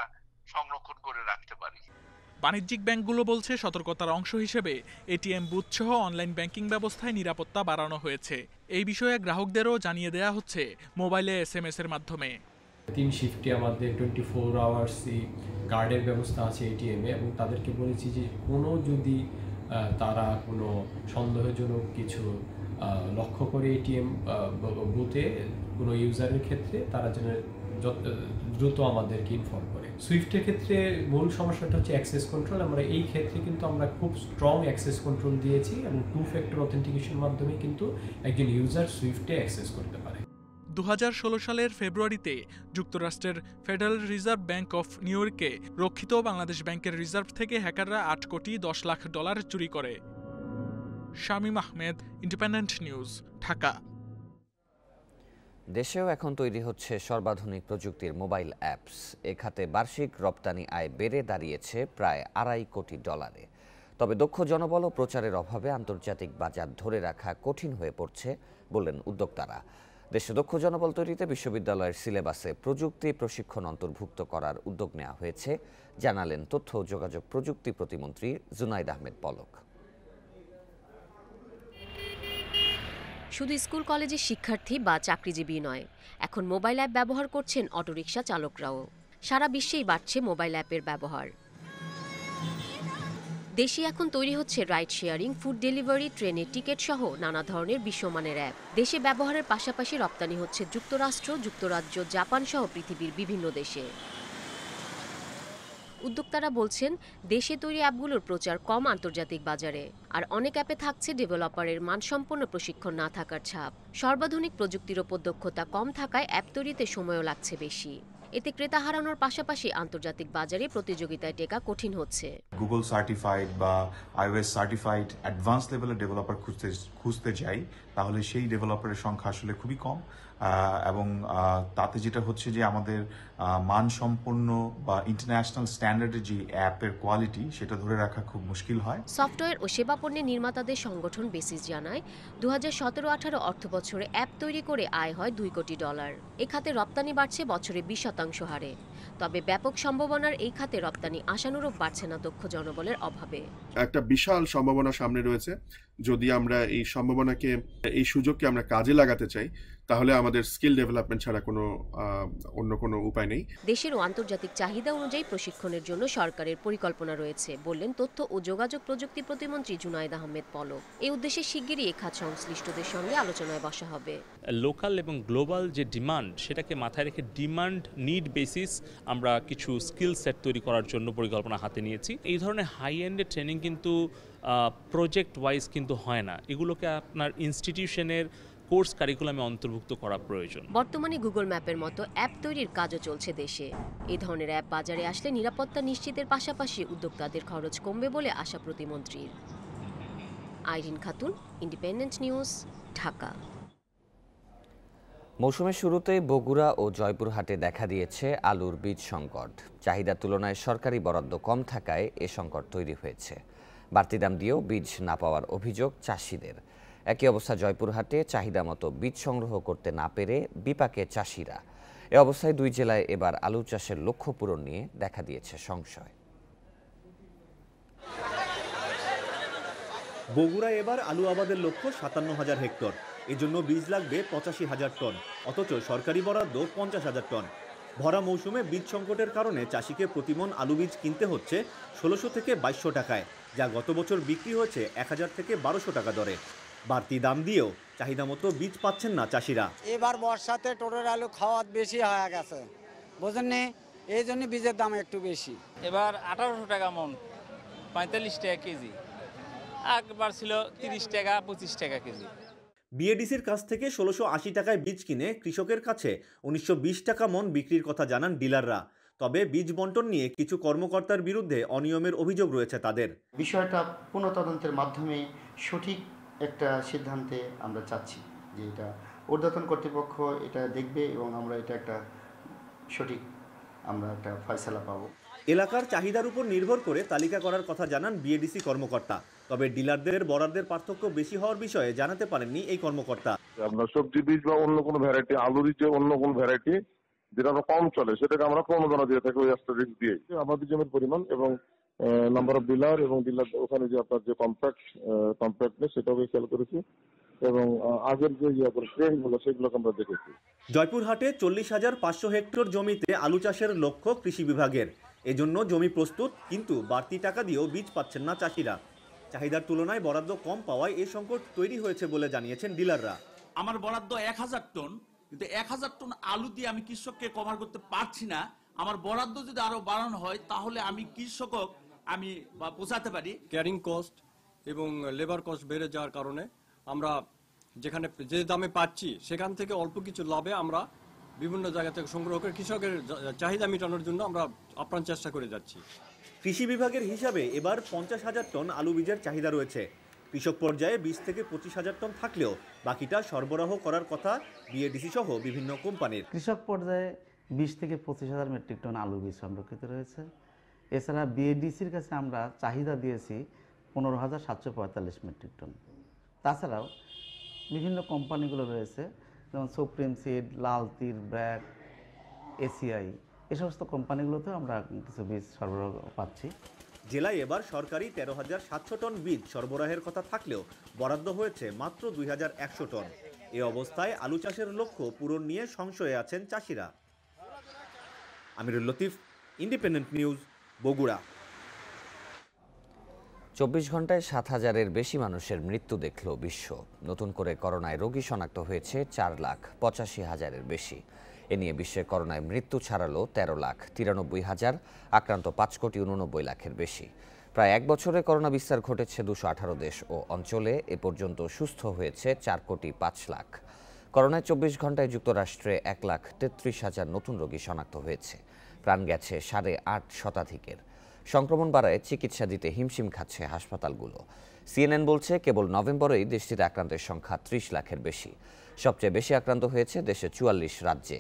সংরক্ষণ করে রাখতে পারি। বাণিজ্যিক ব্যাংকগুলো বলছে সতর্কতার অংশ হিসেবে এটিএম বুথ সহ অনলাইন ব্যাংকিং ব্যবস্থায় নিরাপত্তা বাড়ানো হয়েছে। এই বিষয়ে গ্রাহকদেরও জানিয়ে দেয়া হচ্ছে মোবাইলে SMS এর মাধ্যমে। 3 শিফটে আমাদের 24 আওয়ার্সই কার্ডের ব্যবস্থা আছে এটিএমে, এবং তাদেরকে বলেছি যে কোনো যদি তারা কোনো সন্দেহজনক কিছু লক্ষ্য করে এটিএম বুথে কোনো ইউজারের ক্ষেত্রে তারা যেন দ্রুত আমাদেরকে ইনফর্ম করে। সুইফটের ক্ষেত্রে মূল সমস্যাটা হচ্ছে অ্যাক্সেস কন্ট্রোল। আমরা এই ক্ষেত্রে কিন্তু আমরা খুব স্ট্রং অ্যাক্সেস কন্ট্রোল দিয়েছি এবং 2 ফ্যাক্টর অথেন্টিকেশন মাধ্যমে কিন্তু একজন ইউজার সুইফটে অ্যাক্সেস করতে পারে। 2016 সালের ফেব্রুয়ারিতে যুক্তরাষ্ট্রের federal reserve bank of new ইয়র্কে রক্ষিত বাংলাদেশ ব্যাংকের রিজার্ভ থেকে হ্যাকাররা $8.10 কোটি চুরি করে। Shamim Ahmed, independent News, Dhaka. দেশেও এখন তৈরি হচ্ছে সর্বাধুনিক প্রযুক্তির মোবাইল অ্যাপস। এ খাতে বার্ষিক রপ্তানি আয় বেড়ে দাঁড়িয়েছে প্রায় $2.5 কোটি। তবে দক্ষ জনবল ও প্রচারের অভাবে আন্তর্জাতিক বাজার ধরে রাখা কঠিন হয়ে পড়ছে বললেন উদ্যোক্তারা। দেশে দক্ষ জনবল তৈরিতে বিশ্ববিদ্যালয়ের সিলেবাসে প্রযুক্তি প্রশিক্ষণ অন্তর্ভুক্ত করার উদ্যোগ নেওয়া হয়েছে, জানালেন তথ্য ও যোগাযোগ প্রযুক্তি প্রতিমন্ত্রী জুনাইদ আহমেদ পলক। শুধু স্কুল কলেজের শিক্ষার্থী বা চাকরিজীবী নয়, এখন মোবাইল অ্যাপ ব্যবহার করছেন অটোরিকশা চালকরাও। সারা বিশ্বেই বাড়ছে মোবাইল অ্যাপের ব্যবহার। দেশে এখন তৈরি হচ্ছে রাইড শেয়ারিং, ফুড ডেলিভারি, ট্রেনের টিকিট সহ নানা ধরনের বিশ্বমানের অ্যাপ। দেশে ব্যবহারের পাশাপাশি রপ্তানি হচ্ছে যুক্তরাষ্ট্র, যুক্তরাজ্য, জাপান সহ পৃথিবীর বিভিন্ন দেশে। উদ্যোক্তারা বলছেন, দেশে তৈরি অ্যাপগুলোর প্রচার কম আন্তর্জাতিক বাজারে, আর অনেক অ্যাপে থাকছে ডেভেলপারের মানসম্পন্ন প্রশিক্ষণ না থাকার ছাপ। সর্বাধুনিক প্রযুক্তির ওপর দক্ষতা কম থাকায় অ্যাপ তৈরিতে সময়ও লাগছে বেশি। এতে ক্রেতা হারানোর পাশাপাশি আন্তর্জাতিক বাজারে প্রতিযোগিতায় টেকা কঠিন হচ্ছে। গুগল সার্টিফাইড বা iOS সার্টিফাইড অ্যাডভান্স লেভেলের ডেভেলপার খুঁজতে যাই, তাহলে সেই ডেভেলপারের সংখ্যা আসলে খুবই কম, এবং তাতে যেটা হচ্ছে যে আমাদের মানসম্পন্ন বা ইন্টারন্যাশনাল স্ট্যান্ডার্ডের যে অ্যাপের কোয়ালিটি সেটা ধরে রাখা খুব মুশকিল হয়। সফটওয়্যার ও সেবা পণ্যের নির্মাতাদের সংগঠন বেসিস জানায়, 2017-18 অর্থবছরে অ্যাপ তৈরি করে আয় হয় $2 কোটি। এ খাতে রপ্তানি বাড়ছে বছরে 20% হারে। তবে ব্যাপক সম্ভাবনার এই খাতে রপ্তানি আশানুরূপ বাড়ছে না দক্ষ জনবলের অভাবে। একটা বিশাল সম্ভাবনা সামনে রয়েছে। যদি আমরা এই সম্ভাবনাকে, এই সুযোগকে আমরা কাজে লাগাতে চাই, তাহলে আমাদের স্কিল ডেভেলপমেন্ট ছাড়া অন্য কোনো উপায় নেই। দেশের ও আন্তর্জাতিক চাহিদা অনুযায়ী প্রশিক্ষণের জন্য সরকারের পরিকল্পনা রয়েছে বললেন তথ্য ও যোগাযোগ প্রযুক্তি প্রতিমন্ত্রী জুনাইদ আহমেদ পলক। এই উদ্দেশ্যে শিগগিরই এই খাত সংশ্লিষ্টদের সঙ্গে আলোচনায় বসা হবে। লোকাল এবং গ্লোবাল যে ডিমান্ড, সেটাকে মাথায় রেখে ডিমান্ড নিড বেসিস আমরা কিছু স্কিল সেট তৈরি করার জন্য পরিকল্পনা হাতে নিয়েছি। এই ধরনের হাই এন্ডের ট্রেনিং কিন্তু প্রজেক্ট ওয়াইজ কিন্তু হয় না, এগুলোকে আপনার ইনস্টিটিউশনের কোর্স কারিকুলামে অন্তর্ভুক্ত করা প্রয়োজন। বর্তমানে গুগল ম্যাপের মতো অ্যাপ তৈরির কাজও চলছে দেশে। এই ধরনের অ্যাপ বাজারে আসলে নিরাপত্তা নিশ্চিতের পাশাপাশি উদ্যোক্তাদের খরচ কমবে বলে আশা প্রতিমন্ত্রীর। Irin Khatun, Independent News, Dhaka. মৌসুমের শুরুতেই বগুড়া ও জয়পুরহাটে দেখা দিয়েছে আলুর বীজ সংকট। চাহিদার তুলনায় সরকারি বরাদ্দ কম থাকায় এ সংকট তৈরি হয়েছে। বাড়তি দাম দিয়েও বীজ না পাওয়ার অভিযোগ চাষিদের। একই অবস্থা জয়পুরহাটে, চাহিদা মতো বীজ সংগ্রহ করতে না পেরে বিপাকে চাষিরা। এ অবস্থায় দুই জেলায় এবার আলু চাষের লক্ষ্য পূরণ নিয়ে দেখা দিয়েছে সংশয়। বগুড়ায় এবার আলু আবাদের লক্ষ্য 57,000 হেক্টর। এজন্য বীজ লাগবে 85,000 টন, অথচ সরকারি বরাদ্দ 50,000 টন। ভরা মৌসুমে বীজ সংকটের কারণে চাষিকে প্রতিমন আলু বীজ কিনতে হচ্ছে 1600 থেকে 2200 টাকায়, যা গত বছর বিক্রি হয়েছে 1000 থেকে 1200 টাকা দরে। বাড়তি দাম দিয়েও চাহিদা মতো বীজ পাচ্ছেন না চাষিরা। এবার বর্ষাতে টোটের আলু খাওয়া বেশি হয়ে গেছে, বুঝলেন, এই জন্য বীজের দাম একটু বেশি। এবার 1800 টাকা মন, 45 টাকা কেজি, একবার ছিল 30 টাকা 25 টাকা কেজি। বিএডিসির কাছ থেকে 1680 টাকায় বীজ কিনে কৃষকের কাছে 1920 টাকা মন বিক্রির কথা জানান ডিলাররা। তবে বীজ বন্টন নিয়ে কিছু কর্মকর্তার বিরুদ্ধে অনিয়মের অভিযোগ রয়েছে তাদের। বিষয়টা পুনঃতদন্তের মাধ্যমে সঠিক একটা সিদ্ধান্তে আমরা চাচ্ছি যে এটা ঊর্ধ্বতন কর্তৃপক্ষ এটা দেখবে এবং আমরা এটা একটা সঠিক ফয়সালা পাবো। এলাকার চাহিদার উপর নির্ভর করে তালিকা করার কথা জানান বিএডিসি কর্মকর্তা। তবে ডিলারদের বরাদ্দের পার্থক্য বেশি হওয়ার বিষয়ে জানাতে পারেননি এই কর্মকর্তা। আপনার সবজি বীজ বা অন্য কোনো ভ্যারাইটি, আলুর যে অন্য কোনো ভ্যারাইটি যেটা কম চলে সেটাকে আমরা প্রণোদনা দিয়ে থাকি ওই অ্যাস্টারিস্ক দিয়ে। আমাদের জমির পরিমাণ এবং নাম্বার অফ ডিলার এবং ডিলার ওখানে যে আপনার যে কন্ট্রাক্ট নেই সেটাও খেয়াল করেছি এবং আগের যে ট্রেন্ডগুলো সেগুলোকে আমরা দেখেছি। জয়পুরহাটে 40,500 হেক্টর জমিতে আলু চাষের লক্ষ্য কৃষি বিভাগের। এজন্য জমি প্রস্তুত, কিন্তু বাড়তি টাকা দিয়েও বীজ পাচ্ছেন না চাষিরা। চাহিদার তুলনায় বরাদ্দ কম পাওয়ায় এই সংকট তৈরি হয়েছে বলে জানিয়েছেন ডিলাররা। আমার বরাদ্দ 1000 টন, কিন্তু 1000 টন আলু দিয়ে আমি কৃষককে কভার করতে পারছি না। আমার বরাদ্দ যদি আরো বাড়ানো হয় তাহলে আমি কৃষক আমি পৌঁছাতে পারি। ক্যারিং কস্ট এবং লেবার কস্ট বেড়ে যাওয়ার কারণে আমরা যেখানে যে দামে পাচ্ছি সেখান থেকে অল্প কিছু লাভে আমরা বিভিন্ন জায়গা থেকে সংগ্রহ করে কৃষকের চাহিদা মেটানোর জন্য আমরা আপ্রাণ চেষ্টা করে যাচ্ছি। কৃষি বিভাগের হিসাবে এবার 50,000 টন আলু বীজের চাহিদা রয়েছে। কৃষক পর্যায়ে 20 থেকে 25,000 টন থাকলেও বাকিটা সরবরাহ করার কথা বিএডিসি সহ বিভিন্ন কোম্পানির। কৃষক পর্যায়ে 20 থেকে 25,000 মেট্রিক টন আলু বীজ সংরক্ষিত রয়েছে। এছাড়া বিএডিসির কাছে আমরা চাহিদা দিয়েছি 15,745 মেট্রিক টন। তাছাড়াও বিভিন্ন কোম্পানিগুলো রয়েছে, যেমন সুপ্রিম সিড, লাল তীর, ব্র্যাক, এসিআই, এই সমস্ত কোম্পানিগুলোতেও আমরা কিছু বীজ সরবরাহ পাচ্ছি। জেলায় এবার সরকারি 13,700 টন বীজ সরবরাহের কথা থাকলেও বরাদ্দ হয়েছে মাত্র 2,100 টন। এ অবস্থায় আলু চাষের লক্ষ্য পূরণ নিয়ে সংশয়ে আছেন চাষিরা। আমিরুল লতিফ, ইন্ডিপেন্ডেন্ট নিউজ, বগুড়া। 24 ঘন্টায় 7,000-এর বেশি মানুষের মৃত্যু দেখল বিশ্ব। নতুন করে করোনায় রোগী শনাক্ত হয়েছে 4,85,000-এর বেশি। এ নিয়ে বিশ্বে করোনায় মৃত্যু ছাড়ালো 13,93,000, আক্রান্ত 5,89,00,000-এর বেশি। প্রায় এক বছরে করোনা বিস্তার ঘটেছে 218 দেশ ও অঞ্চলে। এ পর্যন্ত সুস্থ হয়েছে 4,05,00,000। করোনায় 24 ঘন্টায় যুক্তরাষ্ট্রে 1,33,000 নতুন রোগী শনাক্ত হয়েছে। প্রাণ গেছে 8.5 শতাধিকের। সংক্রমণ বাড়ায় চিকিৎসা দিতে হিমশিম খাচ্ছে হাসপাতালগুলো। সিএনএন বলছে কেবল নভেম্বরেই দেশটিতে আক্রান্তের সংখ্যা 30 লাখের বেশি। সবচেয়ে বেশি আক্রান্ত হয়েছে দেশে 44 রাজ্যে।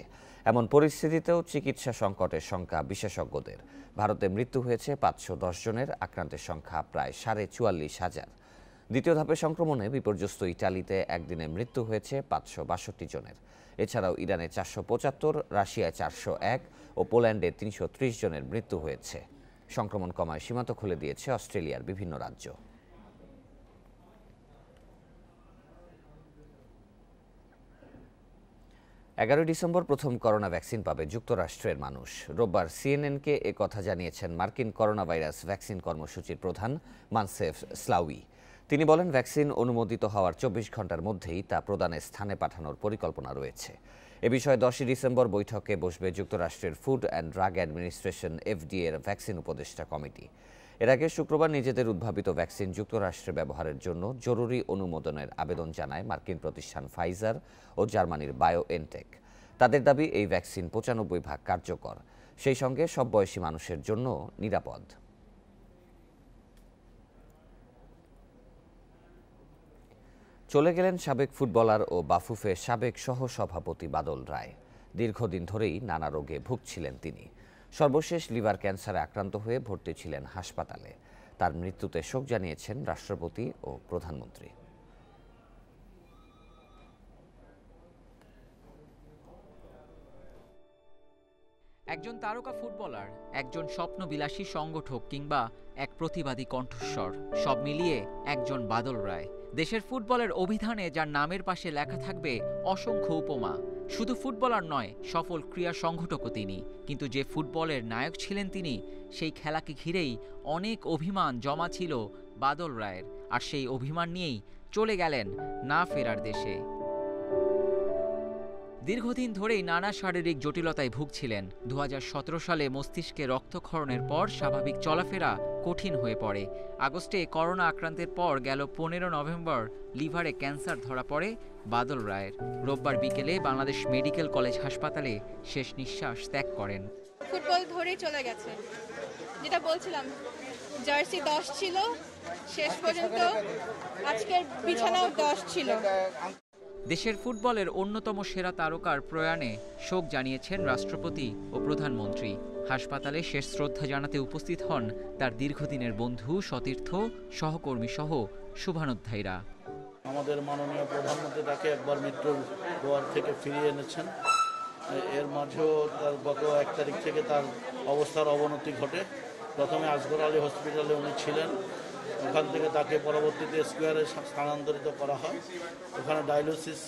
এমন পরিস্থিতিতেও চিকিৎসা সংকটের সংখ্যা বিশেষজ্ঞদের। ভারতে মৃত্যু হয়েছে 510 জনের, আক্রান্তের সংখ্যা প্রায় 44,500। দ্বিতীয় ধাপে সংক্রমণে বিপর্যস্ত ইটালিতে একদিনে মৃত্যু হয়েছে 562 জনের। এছাড়াও ইরানে 475, রাশিয়ায় 401 ও পোল্যান্ডে 330 জনের মৃত্যু হয়েছে। সংক্রমণ কমায় সীমান্ত খুলে দিয়েছে অস্ট্রেলিয়ার বিভিন্ন রাজ্য। 11 ডিসেম্বর প্রথম করোনা ভ্যাকসিন পাবে যুক্তরাষ্ট্রের মানুষ। রোববার সিএনএনকে এ কথা জানিয়েছেন মার্কিন করোনা ভাইরাস ভ্যাকসিন কর্মসূচির প্রধান মানসেফ স্লাউই। তিনি বলেন, ভ্যাকসিন অনুমোদিত হওয়ার 24 ঘন্টার মধ্যেই তা প্রদানের স্থানে পাঠানোর পরিকল্পনা রয়েছে। এ বিষয়ে 10 ডিসেম্বর বৈঠকে বসবে যুক্তরাষ্ট্রের food and drug administration FDA এর ভ্যাকসিন উপদেষ্টা কমিটি। এর আগে শুক্রবার নিজেদের উদ্ভাবিত ভ্যাকসিন যুক্তরাষ্ট্রে ব্যবহারের জন্য জরুরি অনুমোদনের আবেদন জানায় মার্কিন প্রতিষ্ঠান ফাইজার ও জার্মানির বায়োএনটেক। তাদের দাবি, এই ভ্যাকসিন 95% কার্যকর, সেই সঙ্গে সব বয়সী মানুষের জন্য নিরাপদ। চলে গেলেন সাবেক ফুটবলার ও বাফুফের সাবেক সহসভাপতি বাদল রায়। দীর্ঘদিন ধরেই নানা রোগে ভুগছিলেন তিনি। সর্বশেষ লিভার ক্যান্সারে আক্রান্ত হয়ে ভর্তি ছিলেন হাসপাতালে। তার মৃত্যুতে শোক জানিয়েছেন রাষ্ট্রপতি ও প্রধানমন্ত্রী। একজন তারকা ফুটবলার, একজন স্বপ্নবিলাসী সংগঠক কিংবা এক প্রতিবাদী কণ্ঠস্বর, সব মিলিয়ে একজন বাদল রায়। দেশের ফুটবলের অভিধানে যার নামের পাশে লেখা থাকবে অসংখ্য উপমা। শুধু ফুটবলার নয়, সফল ক্রীড়া সংগঠকও তিনি। কিন্তু যে ফুটবলের নায়ক ছিলেন তিনি, সেই খেলাকে ঘিরেই অনেক অভিমান জমা ছিল বাদল রায়ের। আর সেই অভিমান নিয়েই চলে গেলেন না ফেরার দেশে। দীর্ঘদিন ধরেই নানা শারীরিক জটিলতায় ভুগছিলেন। 2017 সালে মস্তিষ্কে রক্তক্ষরণের পর স্বাভাবিক চলাফেরা কঠিন হয়ে পড়ে। আগস্টে করোনা আক্রান্তের পর গেল 15 নভেম্বর লিভারে ক্যান্সার ধরা পড়ে বাদল রায়ের। রোববার বিকেলে বাংলাদেশ মেডিকেল কলেজ হাসপাতালে শেষ নিঃশ্বাস ত্যাগ করেন। ফুটবল ধরেই চলে গেছে, যেটা বলছিলাম, জার্সি 10 ছিল, শেষ পর্যন্ত আজকের বিছানাও 10 ছিল। দেশের ফুটবলের অন্যতম সেরা তারকার প্রয়াণে শোক জানিয়েছেন রাষ্ট্রপতি ও প্রধানমন্ত্রী। হাসপাতালে শেষ শ্রদ্ধা জানাতে উপস্থিত হন তার দীর্ঘদিনের বন্ধু, সতীর্থ, সহকর্মী সহ শুভানুধ্যায়ীরা। আমাদের মাননীয় প্রধানমন্ত্রী তাকে একবার মৃত্যুর দুয়ার থেকে ফিরিয়ে এনেছেন। এর মাঝেও তার গত 1 তারিখ থেকে তার অবস্থার অবনতি ঘটে। প্রথমে আসগর আলী হসপিটালে উনি ছিলেন, ওখান থেকে তাকে পরবর্তীতে স্কোয়ারে স্থানান্তরিত করা হয়। ওখানে ডায়ালিসিস,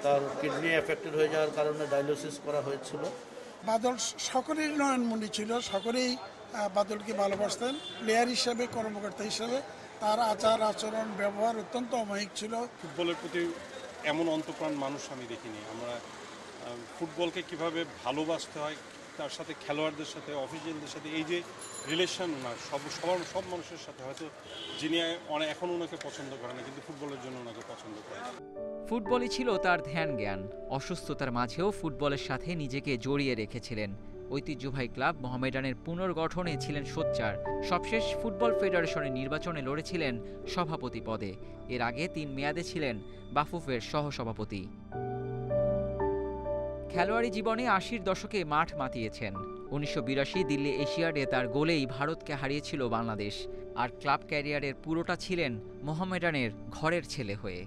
তার কিডনি এফেক্টেড হয়ে যাওয়ার কারণে ডায়ালিসিস করা হয়েছিল। বাদল সকলেই নয়নমণি ছিল, সকলেই বাদলকে ভালোবাসতেন। প্লেয়ার হিসেবে, কর্মকর্তা হিসেবে তার আচার আচরণ ব্যবহার অত্যন্ত অমায়িক ছিল। ফুটবলের প্রতি এমন অন্তঃপ্রাণ মানুষ আমি দেখিনি। আমরা ফুটবলকে কিভাবে ভালোবাসতে হয়, তার সাথে খেলোয়াড়দের সাথে, অফিসিয়ালদের সাথে এই যে রিলেশন ওনার সব মানুষের সাথে, হয়তো যিনি এখন ওনাকে পছন্দ করে না, কিন্তু ফুটবলের জন্য ওনাকে পছন্দ করে। ফুটবলই ছিল তার ধ্যান জ্ঞান। অসুস্থতার মাঝেও ফুটবলের সাথে নিজেকে জড়িয়ে রেখেছিলেন। ঐতিহ্যবাহী ক্লাব মোহামেডানের পুনর্গঠনে ছিলেন সোচ্চার। সবশেষ ফুটবল ফেডারেশনের নির্বাচনে লড়েছিলেন সভাপতি পদে। এর আগে 3 মেয়াদে ছিলেন বাফুফের সহসভাপতি। খেলোয়াড়ি জীবনে 80-র দশকে মাঠ মাতিয়েছেন। 1982 দিল্লি এশিয়াডে তার গোলেই ভারতকে হারিয়েছিল বাংলাদেশ। আর ক্লাব ক্যারিয়ারের পুরোটা ছিলেন মোহামেডানের ঘরের ছেলে হয়ে।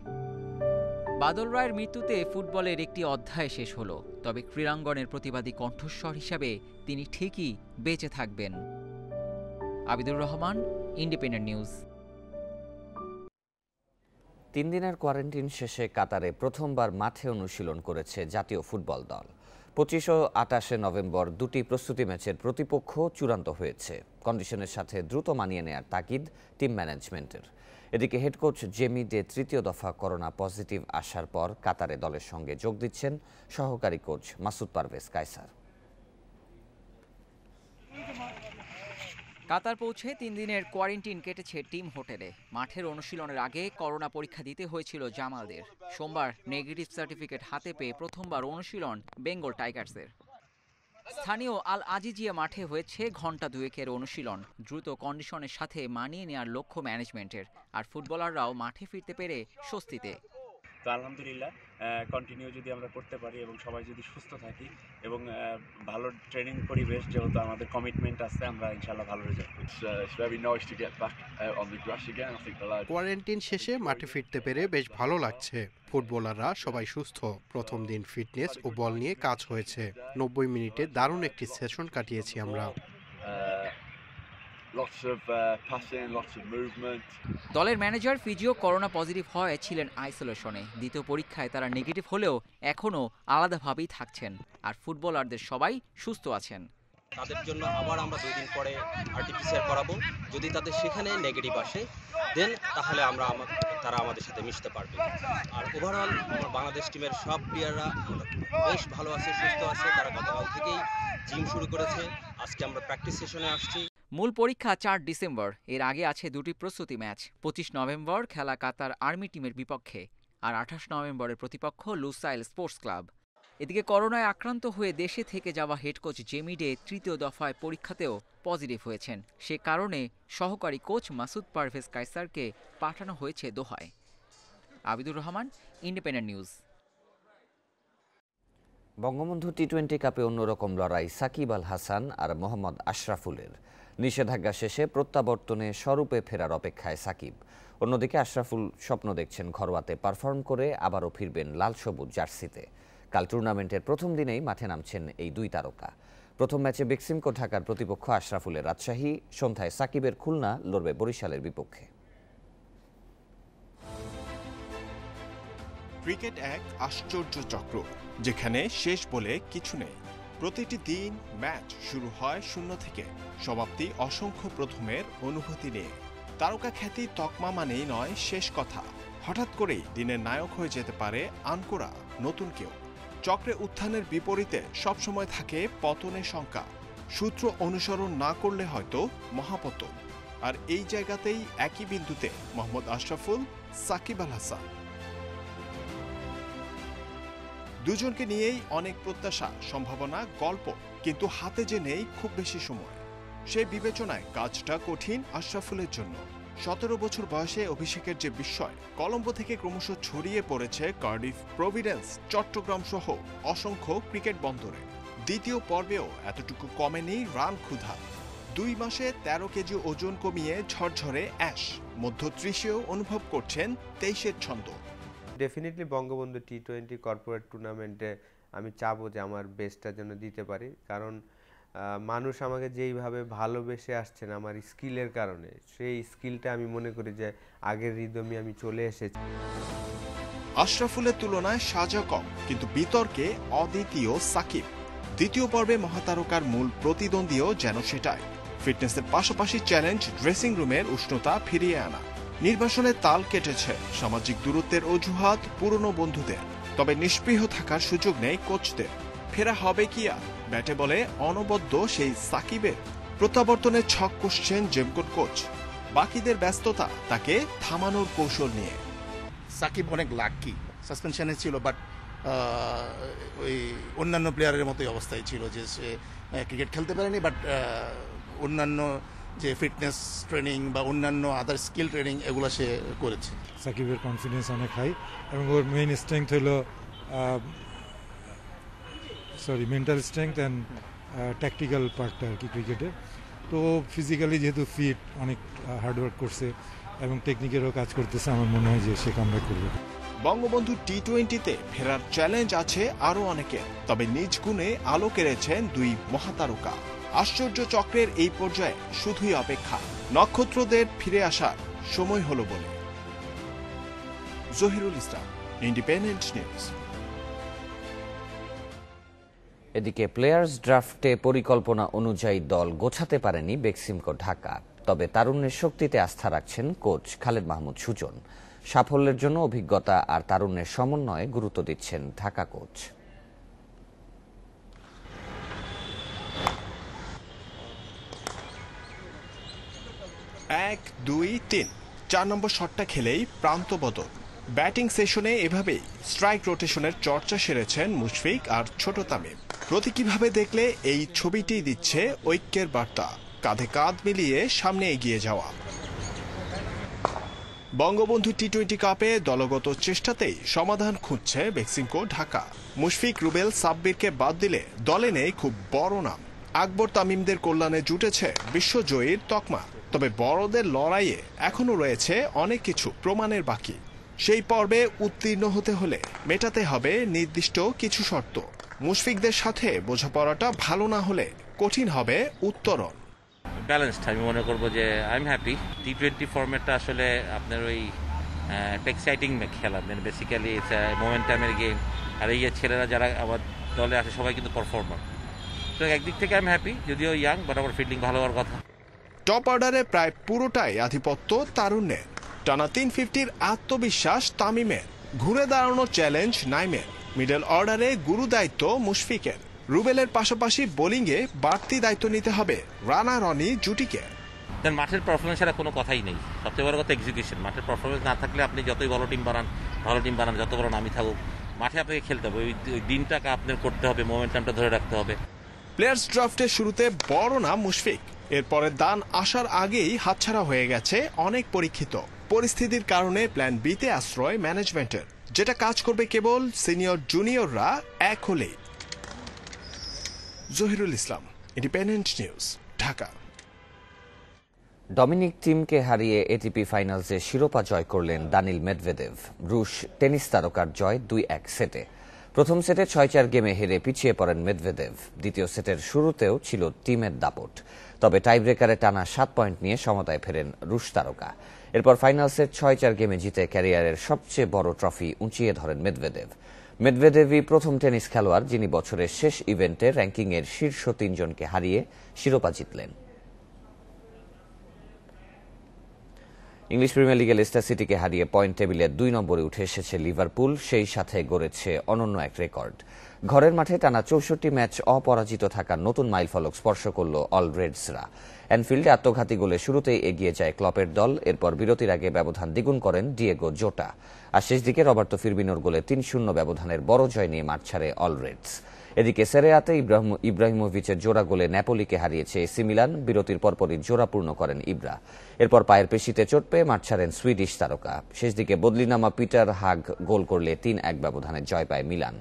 বাদল রায়ের মৃত্যুতে ফুটবলের একটি অধ্যায় শেষ হলো, তবে ক্রীড়াঙ্গনের প্রতিবাদী কণ্ঠস্বর হিসাবে তিনি ঠিকই বেঁচে থাকবেন। Abidur Rahman, independent news. 3 দিনের কোয়ারেন্টিন শেষে কাতারে প্রথমবার মাঠে অনুশীলন করেছে জাতীয় ফুটবল দল। 25 ও 28 নভেম্বর 2টি প্রস্তুতি ম্যাচের প্রতিপক্ষ চূড়ান্ত হয়েছে। কন্ডিশনের সাথে দ্রুত মানিয়ে নেয়ার তাগিদ টিম ম্যানেজমেন্টের। এদিকে হেড কোচ জেমি ডে 3য় দফা করোনা পজিটিভ আসার পর কাতারে দলের সঙ্গে যোগ দিচ্ছেন সহকারী কোচ মাসুদ পারভেজ কায়সার। কাতার পৌঁছে 3 দিনের কোয়ারেন্টিন কেটেছে টিম হোটেলে। মাঠের অনুশীলনের আগে করোনা পরীক্ষা দিতে হয়েছিল জামালদের। সোমবার নেগেটিভ সার্টিফিকেট হাতে পেয়ে প্রথমবার অনুশীলন বেঙ্গল টাইগার্সের। স্থানীয় আল আজিজিয়া মাঠে হয়েছে ঘণ্টা 2-এর অনুশীলন। দ্রুত কন্ডিশনের সাথে মানিয়ে নেওয়ার লক্ষ্য ম্যানেজমেন্টের। আর ফুটবলাররাও মাঠে ফিরতে পেরে স্বস্তিতে। তো আলহামদুলিল্লাহ কন্টিনিউ যদি আমরা করতে পারি এবং সবাই যদি সুস্থ থাকি এবং ভালো ট্রেনিং পরিবেশ, যেহেতু আমাদের কমিটমেন্ট আছে, আমরা ইনশাআল্লাহ ভালো রেজাল্ট করব। কোয়ারেন্টিন শেষে মাঠে ফিরতে পেরে বেশ ভালো লাগছে। ফুটবলাররা সবাই সুস্থ। প্রথম দিন ফিটনেস ও বল নিয়ে কাজ হয়েছে। 90 মিনিটে দারুণ একটি সেশন কাটিয়েছি আমরা। দলের ম্যানেজার ফিজিও করোনা পজিটিভ হয়ে ছিলেন আইসোলেশনে। দ্বিতীয় পরীক্ষায় তারা নেগেটিভ হলেও এখনও আলাদাভাবেই থাকছেন। আর ফুটবলারদের সবাই সুস্থ আছেন। তাদের জন্য আবার আমরা 2 দিন পরে আরটিপিসিআর করাবো। যদি তাদের সেখানে নেগেটিভ আসে দেন তাহলে তারা আমাদের সাথে মিশতে পারবে। আর ওভারঅল আমার বাংলাদেশ টিমের সব প্লেয়াররা বেশ ভালো আছে, সুস্থ আছে। তারা গতকাল থেকেই জিম শুরু করেছে। আজকে আমরা প্র্যাকটিস সেশনে আসছি। মূল পরীক্ষা 4 ডিসেম্বর। এর আগে আছে 2টি প্রস্তুতি ম্যাচ। 25 নভেম্বর খেলা কাতার আর্মি টিমের বিপক্ষে, আর 28 নভেম্বরের প্রতিপক্ষ লুসাইল স্পোর্টস ক্লাব। এদিকে করোনায় আক্রান্ত হয়ে দেশে থেকে যাওয়া হেড কোচ জেমি ডে 3য় দফায় পরীক্ষাতেও পজিটিভ হয়েছেন। সে কারণে সহকারী কোচ মাসুদ পারভেজ কায়সারকে পাঠানো হয়েছে দোহায়। Abidur Rahman, independent news. বঙ্গবন্ধু টি-20 কাপে অন্যরকম লড়াই সাকিব আল হাসান আর মোহাম্মদ আশরাফুলের। নিষেধাজ্ঞা শেষে প্রত্যাবর্তনে স্বরূপে ফেরার অপেক্ষায় সাকিব। অন্যদিকে আশরাফুল স্বপ্ন দেখছেন ঘরোয়াতে পারফর্ম করে আবারও ফিরবেন লাল সবুজ জার্সিতে। কাল টুর্নামেন্টের প্রথম দিনেই মাঠে নামছেন এই 2 তারকা। প্রথম ম্যাচে বেক্সিমকো ঢাকার প্রতিপক্ষ আশরাফুলের রাজশাহী, সন্ধ্যায় সাকিবের খুলনা লড়বে বরিশালের বিপক্ষে। ক্রিকেট এক আশ্চর্য চক্র, যেখানে শেষ বলে কিছু নেই। প্রতিটি দিন ম্যাচ শুরু হয় 0 থেকে, সমাপ্তি অসংখ্য প্রথমের অনুভূতি নিয়ে। তারকা খ্যাতি তকমা মানেই নয় শেষ কথা। হঠাৎ করেই দিনের নায়ক হয়ে যেতে পারে আনকোরা নতুন কেউ। চক্রে উত্থানের বিপরীতে সবসময় থাকে পতনের শঙ্কা। সূত্র অনুসরণ না করলে হয়তো মহাপতন। আর এই জায়গাতেই একই বিন্দুতে মোহাম্মদ আশরাফুল, সাকিব আল হাসান। দুজনকে নিয়েই অনেক প্রত্যাশা, সম্ভাবনা, গল্প, কিন্তু হাতে যে নেই খুব বেশি সময়। সেই বিবেচনায় কাজটা কঠিন আশরাফুলের জন্য। 17 বছর বয়সে অভিষেকের যে বিস্ময়, কলম্বো থেকে ক্রমশ ছড়িয়ে পড়েছে কার্ডিফ, প্রভিডেন্স, চট্টগ্রাম সহ অসংখ্য ক্রিকেট বন্দরে। দ্বিতীয় পর্বেও এতটুকু কমেনি রান ক্ষুধা। 2 মাসে 13 কেজি ওজন কমিয়ে ঝরঝরে অ্যাশ, মধ্য 30-এও অনুভব করছেন 23-এর ছন্দ। ডেফিনেটলি বঙ্গবন্ধু টি-20 কর্পোরেট টুর্নামেন্টে আমি চাবো যে আমার বেস্টটা যেন দিতে পারি, কারণ মানুষ আমাকে যেইভাবে ভালোবেসে আসছেন আমার স্কিলের কারণে, সেই স্কিলটা আমি মনে করি যে আগের রিদমে আমি চলে এসেছি। আশরাফুলের তুলনায় সাজা কম, কিন্তু বিতর্কে অদ্বিতীয় সাকিব। দ্বিতীয় পর্বে মহাতারকার মূল প্রতিদ্বন্দ্বীও যেন সেটাই। ফিটনেসের পাশাপাশি চ্যালেঞ্জ ড্রেসিং রুমের উষ্ণতা ফিরিয়ে আনা। নির্বাসনে তাল কেটেছে সামাজিক দূরত্বের অজুহাত পুরনো বন্ধুদের, তবে নিষ্পৃহ থাকার সুযোগ নেই কোচদের। ফেরা হবে কি আর? ব্যাটে বলে অনবদ্য সেই সাকিবের। প্রত্যাবর্তনের ছক কষছেন জেমকোট কোচ। বাকিদের ব্যস্ততা তাকে থামানোর কৌশল নিয়ে। সাকিব অনেক লাকি, সাসপেনশনে ছিল, বাট ওই অন্যান্য প্লেয়ারের মতোই অবস্থায় ছিল যে সে ক্রিকেট খেলতে পারেনি, বাট অন্যান্য যে ফিটনেস ট্রেনিং বা অন্যান্য আদার স্কিল ট্রেনিং এগুলো সে করেছে। সাকিবের কনফিডেন্স অনেক হাই এবং ওর মেইন স্ট্রেংথ হলো মেন্টাল স্ট্রেংথ অ্যান্ড ট্যাকটিক্যাল পার্টটা আর কি ক্রিকেটের। তো ফিজিক্যালি যেহেতু ফিট, অনেক হার্ডওয়ার্ক করছে এবং টেকনিকেরও কাজ করতেছে, আমার মনে হয় যে সে কামব্যাক করবে। বঙ্গবন্ধু টি-20তে ফেরার চ্যালেঞ্জ আছে আরও অনেকের, তবে নিজ গুণে আলো কেড়েছেন 2 মহাতারকা। আশ্চর্য চক্রের এই পর্যায়ে শুধুই অপেক্ষা নক্ষত্রদের ফিরে আসার সময় হলো বলে। জহিরুল ইসলাম, ইন্ডিপেন্ডেন্ট নিউজ। এদিকে প্লেয়ার্স ড্রাফটে পরিকল্পনা অনুযায়ী দল গোছাতে পারেনি বেক্সিমকো ঢাকা, তবে তারুণ্যের শক্তিতে আস্থা রাখছেন কোচ খালেদ মাহমুদ সুজন। সাফল্যের জন্য অভিজ্ঞতা আর তারুণ্যের সমন্বয়ে গুরুত্ব দিচ্ছেন ঢাকা কোচ। 1, 2, 3 4 নম্বর শটটা খেলেই প্রান্ত বদল। ব্যাটিং সেশনে এভাবেই স্ট্রাইক রোটেশনের চর্চা সেরেছেন মুশফিক আর ছোট তামিম। প্রতীকীভাবে দেখলে এই ছবিটি দিচ্ছে ঐক্যের বার্তা, কাঁধে কাঁধ মিলিয়ে সামনে এগিয়ে যাওয়া। বঙ্গবন্ধু টি-20 কাপে দলগত চেষ্টাতেই সমাধান খুঁজছে বেক্সিমকো ঢাকা। মুশফিক, রুবেল, সাব্বিরকে বাদ দিলে দলে নেই খুব বড় নাম। আকবর, তামিমদের কল্যাণে জুটেছে বিশ্বজয়ীর তকমা, তবে বড়দের লড়াইয়ে এখনো রয়েছে অনেক কিছু প্রমাণের বাকি। সেই পর্বে উত্তীর্ণ হতে হলে মেটাতে হবে নির্দিষ্ট কিছু শর্ত। মুশফিকদের সাথে বোঝাপড়াটা ভালো না হলে কঠিন হবে উত্তরণ। ব্যালেন্সড আমি মনে করবো যে আই এম হ্যাপি। টি-20 ফরম্যাটটা আসলে আপনার ওই এক্সাইটিং খেলা, বেসিক্যালি ইটস মোমেন্টামের গেম। আর এই ছেলেরা যারা আমার দলে আছে সবাই কিন্তু পারফর্মার, তো একদিক থেকে আই এম হ্যাপি, যদিও ইয়াং, বাট আমার ফিল্ডিং ভালো হওয়ার কথা। টপ অর্ডারে প্রায় পুরোটাই আধিপত্য তারুণ্যের। টানা 350-র আত্মবিশ্বাস তামিমের, ঘুরে দাঁড়ানোর চ্যালেঞ্জ নাইমের। মিডল অর্ডারে গুরু দায়িত্ব মুশফিকের। রুবেলের পাশাপাশি বোলিংয়ে বাড়তি দায়িত্ব নিতে হবে রানা রনি জুটিকে। মাঠের পারফরমেন্স ছাড়া কোনো কথাই নেই। সবচেয়ে বড় কথা এক্সিকিউশন। মাঠের পারফরমেন্স না থাকলে আপনি যতই ভালো টিম বানান, যত বড় নামই থাকুক, মাঠে আপনাকে খেলতে হবে। ওই দিনটাকে আপনার করতে হবে, মোমেন্টামটা ধরে রাখতে হবে। প্লেয়ার্স ড্রাফটের শুরুতে বড় নাম মুশফিক, এরপরে দান আসার আগেই হাতছাড়া হয়ে গেছে অনেক পরীক্ষিত। পরিস্থিতির কারণে প্ল্যান বিতে আশ্রয় ম্যানেজমেন্টের, যেটা কাজ করবে কেবল সিনিয়র জুনিয়ররা এক হলেই। জহিরুল ইসলাম, ইন্ডিপেন্ডেন্ট নিউজ, ঢাকা। ডমিনিক থিমকে হারিয়ে এটিপি ফাইনালসে শিরোপা জয় করলেন দানিল মেদভেদেভ। রুশ টেনিস তারকার জয় 2-1 সেটে। প্রথম সেটে 6-4 গেমে হেরে পিছিয়ে পড়েন মেদভেদেভ। দ্বিতীয় সেটের শুরুতেও ছিল টিমের দাপট, তবে টাইব্রেকারে টানা 7 পয়েন্ট নিয়ে সমতায় ফেরেন রুশ তারকা। এরপর ফাইনালসের 6-4 গেমে জিতে ক্যারিয়ারের সবচেয়ে বড় ট্রফি উঁচিয়ে ধরেন মেদভেদেভ। মেদভেদেভই প্রথম টেনিস খেলোয়াড় যিনি বছরের শেষ ইভেন্টে র্যাঙ্কিংয়ের শীর্ষ 3 জনকে হারিয়ে শিরোপা জিতলেন। ইংলিশ প্রিমিয়ার লিগে লেস্টার সিটিকে হারিয়ে পয়েন্ট টেবিলে 2 নম্বরে উঠে এসেছে লিভারপুল, সেই সাথে গড়েছে অনন্য এক রেকর্ড। ঘরের মাঠে টানা 64 ম্যাচ অপরাজিত থাকার নতুন মাইলফলক স্পর্শ করল অল রেডসরা। অ্যানফিল্ডে আত্মঘাতী গোলে শুরুতেই এগিয়ে যায় ক্লপের দল, এরপর বিরতির আগে ব্যবধান দ্বিগুণ করেন ডিয়েগো জোটা। আর শেষ দিকে রবার্তো ফিরমিনোর গোলে 3-0 ব্যবধানের বড় জয় নিয়ে মাঠ ছাড়ে অল রেডস। এদিকে সেরিয়াতে ইব্রাহিমোভিচের জোড়া গোলে নেপোলিকে হারিয়েছে এসি মিলান। বিরতির পরপরই জোড়া পূর্ণ করেন ইব্রা। এরপর পায়ের পেশিতে চোট পেয়ে মাঠ ছাড়েন সুইডিশ তারকা। শেষ দিকে বদলিনামা পিটার হাগ গোল করলে ৩-১ ব্যবধানে জয় পায় মিলান।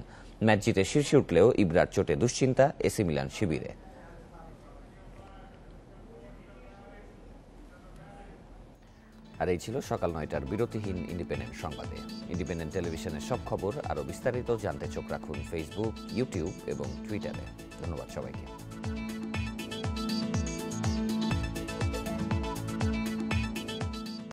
ম্যাচ জিতে শীর্ষে উঠলেও ইব্রার চোটে দুশ্চিন্তা এসি মিলান শিবিরে। আর এই ছিল সকাল ৯টার বিরতিহীন ইন্ডিপেন্ডেন্ট সংবাদে। ইন্ডিপেন্ডেন্ট টেলিভিশনের সব খবর আরও বিস্তারিত জানতে চোখ রাখুন ফেসবুক, ইউটিউব এবং টুইটারে। ধন্যবাদ সবাইকে।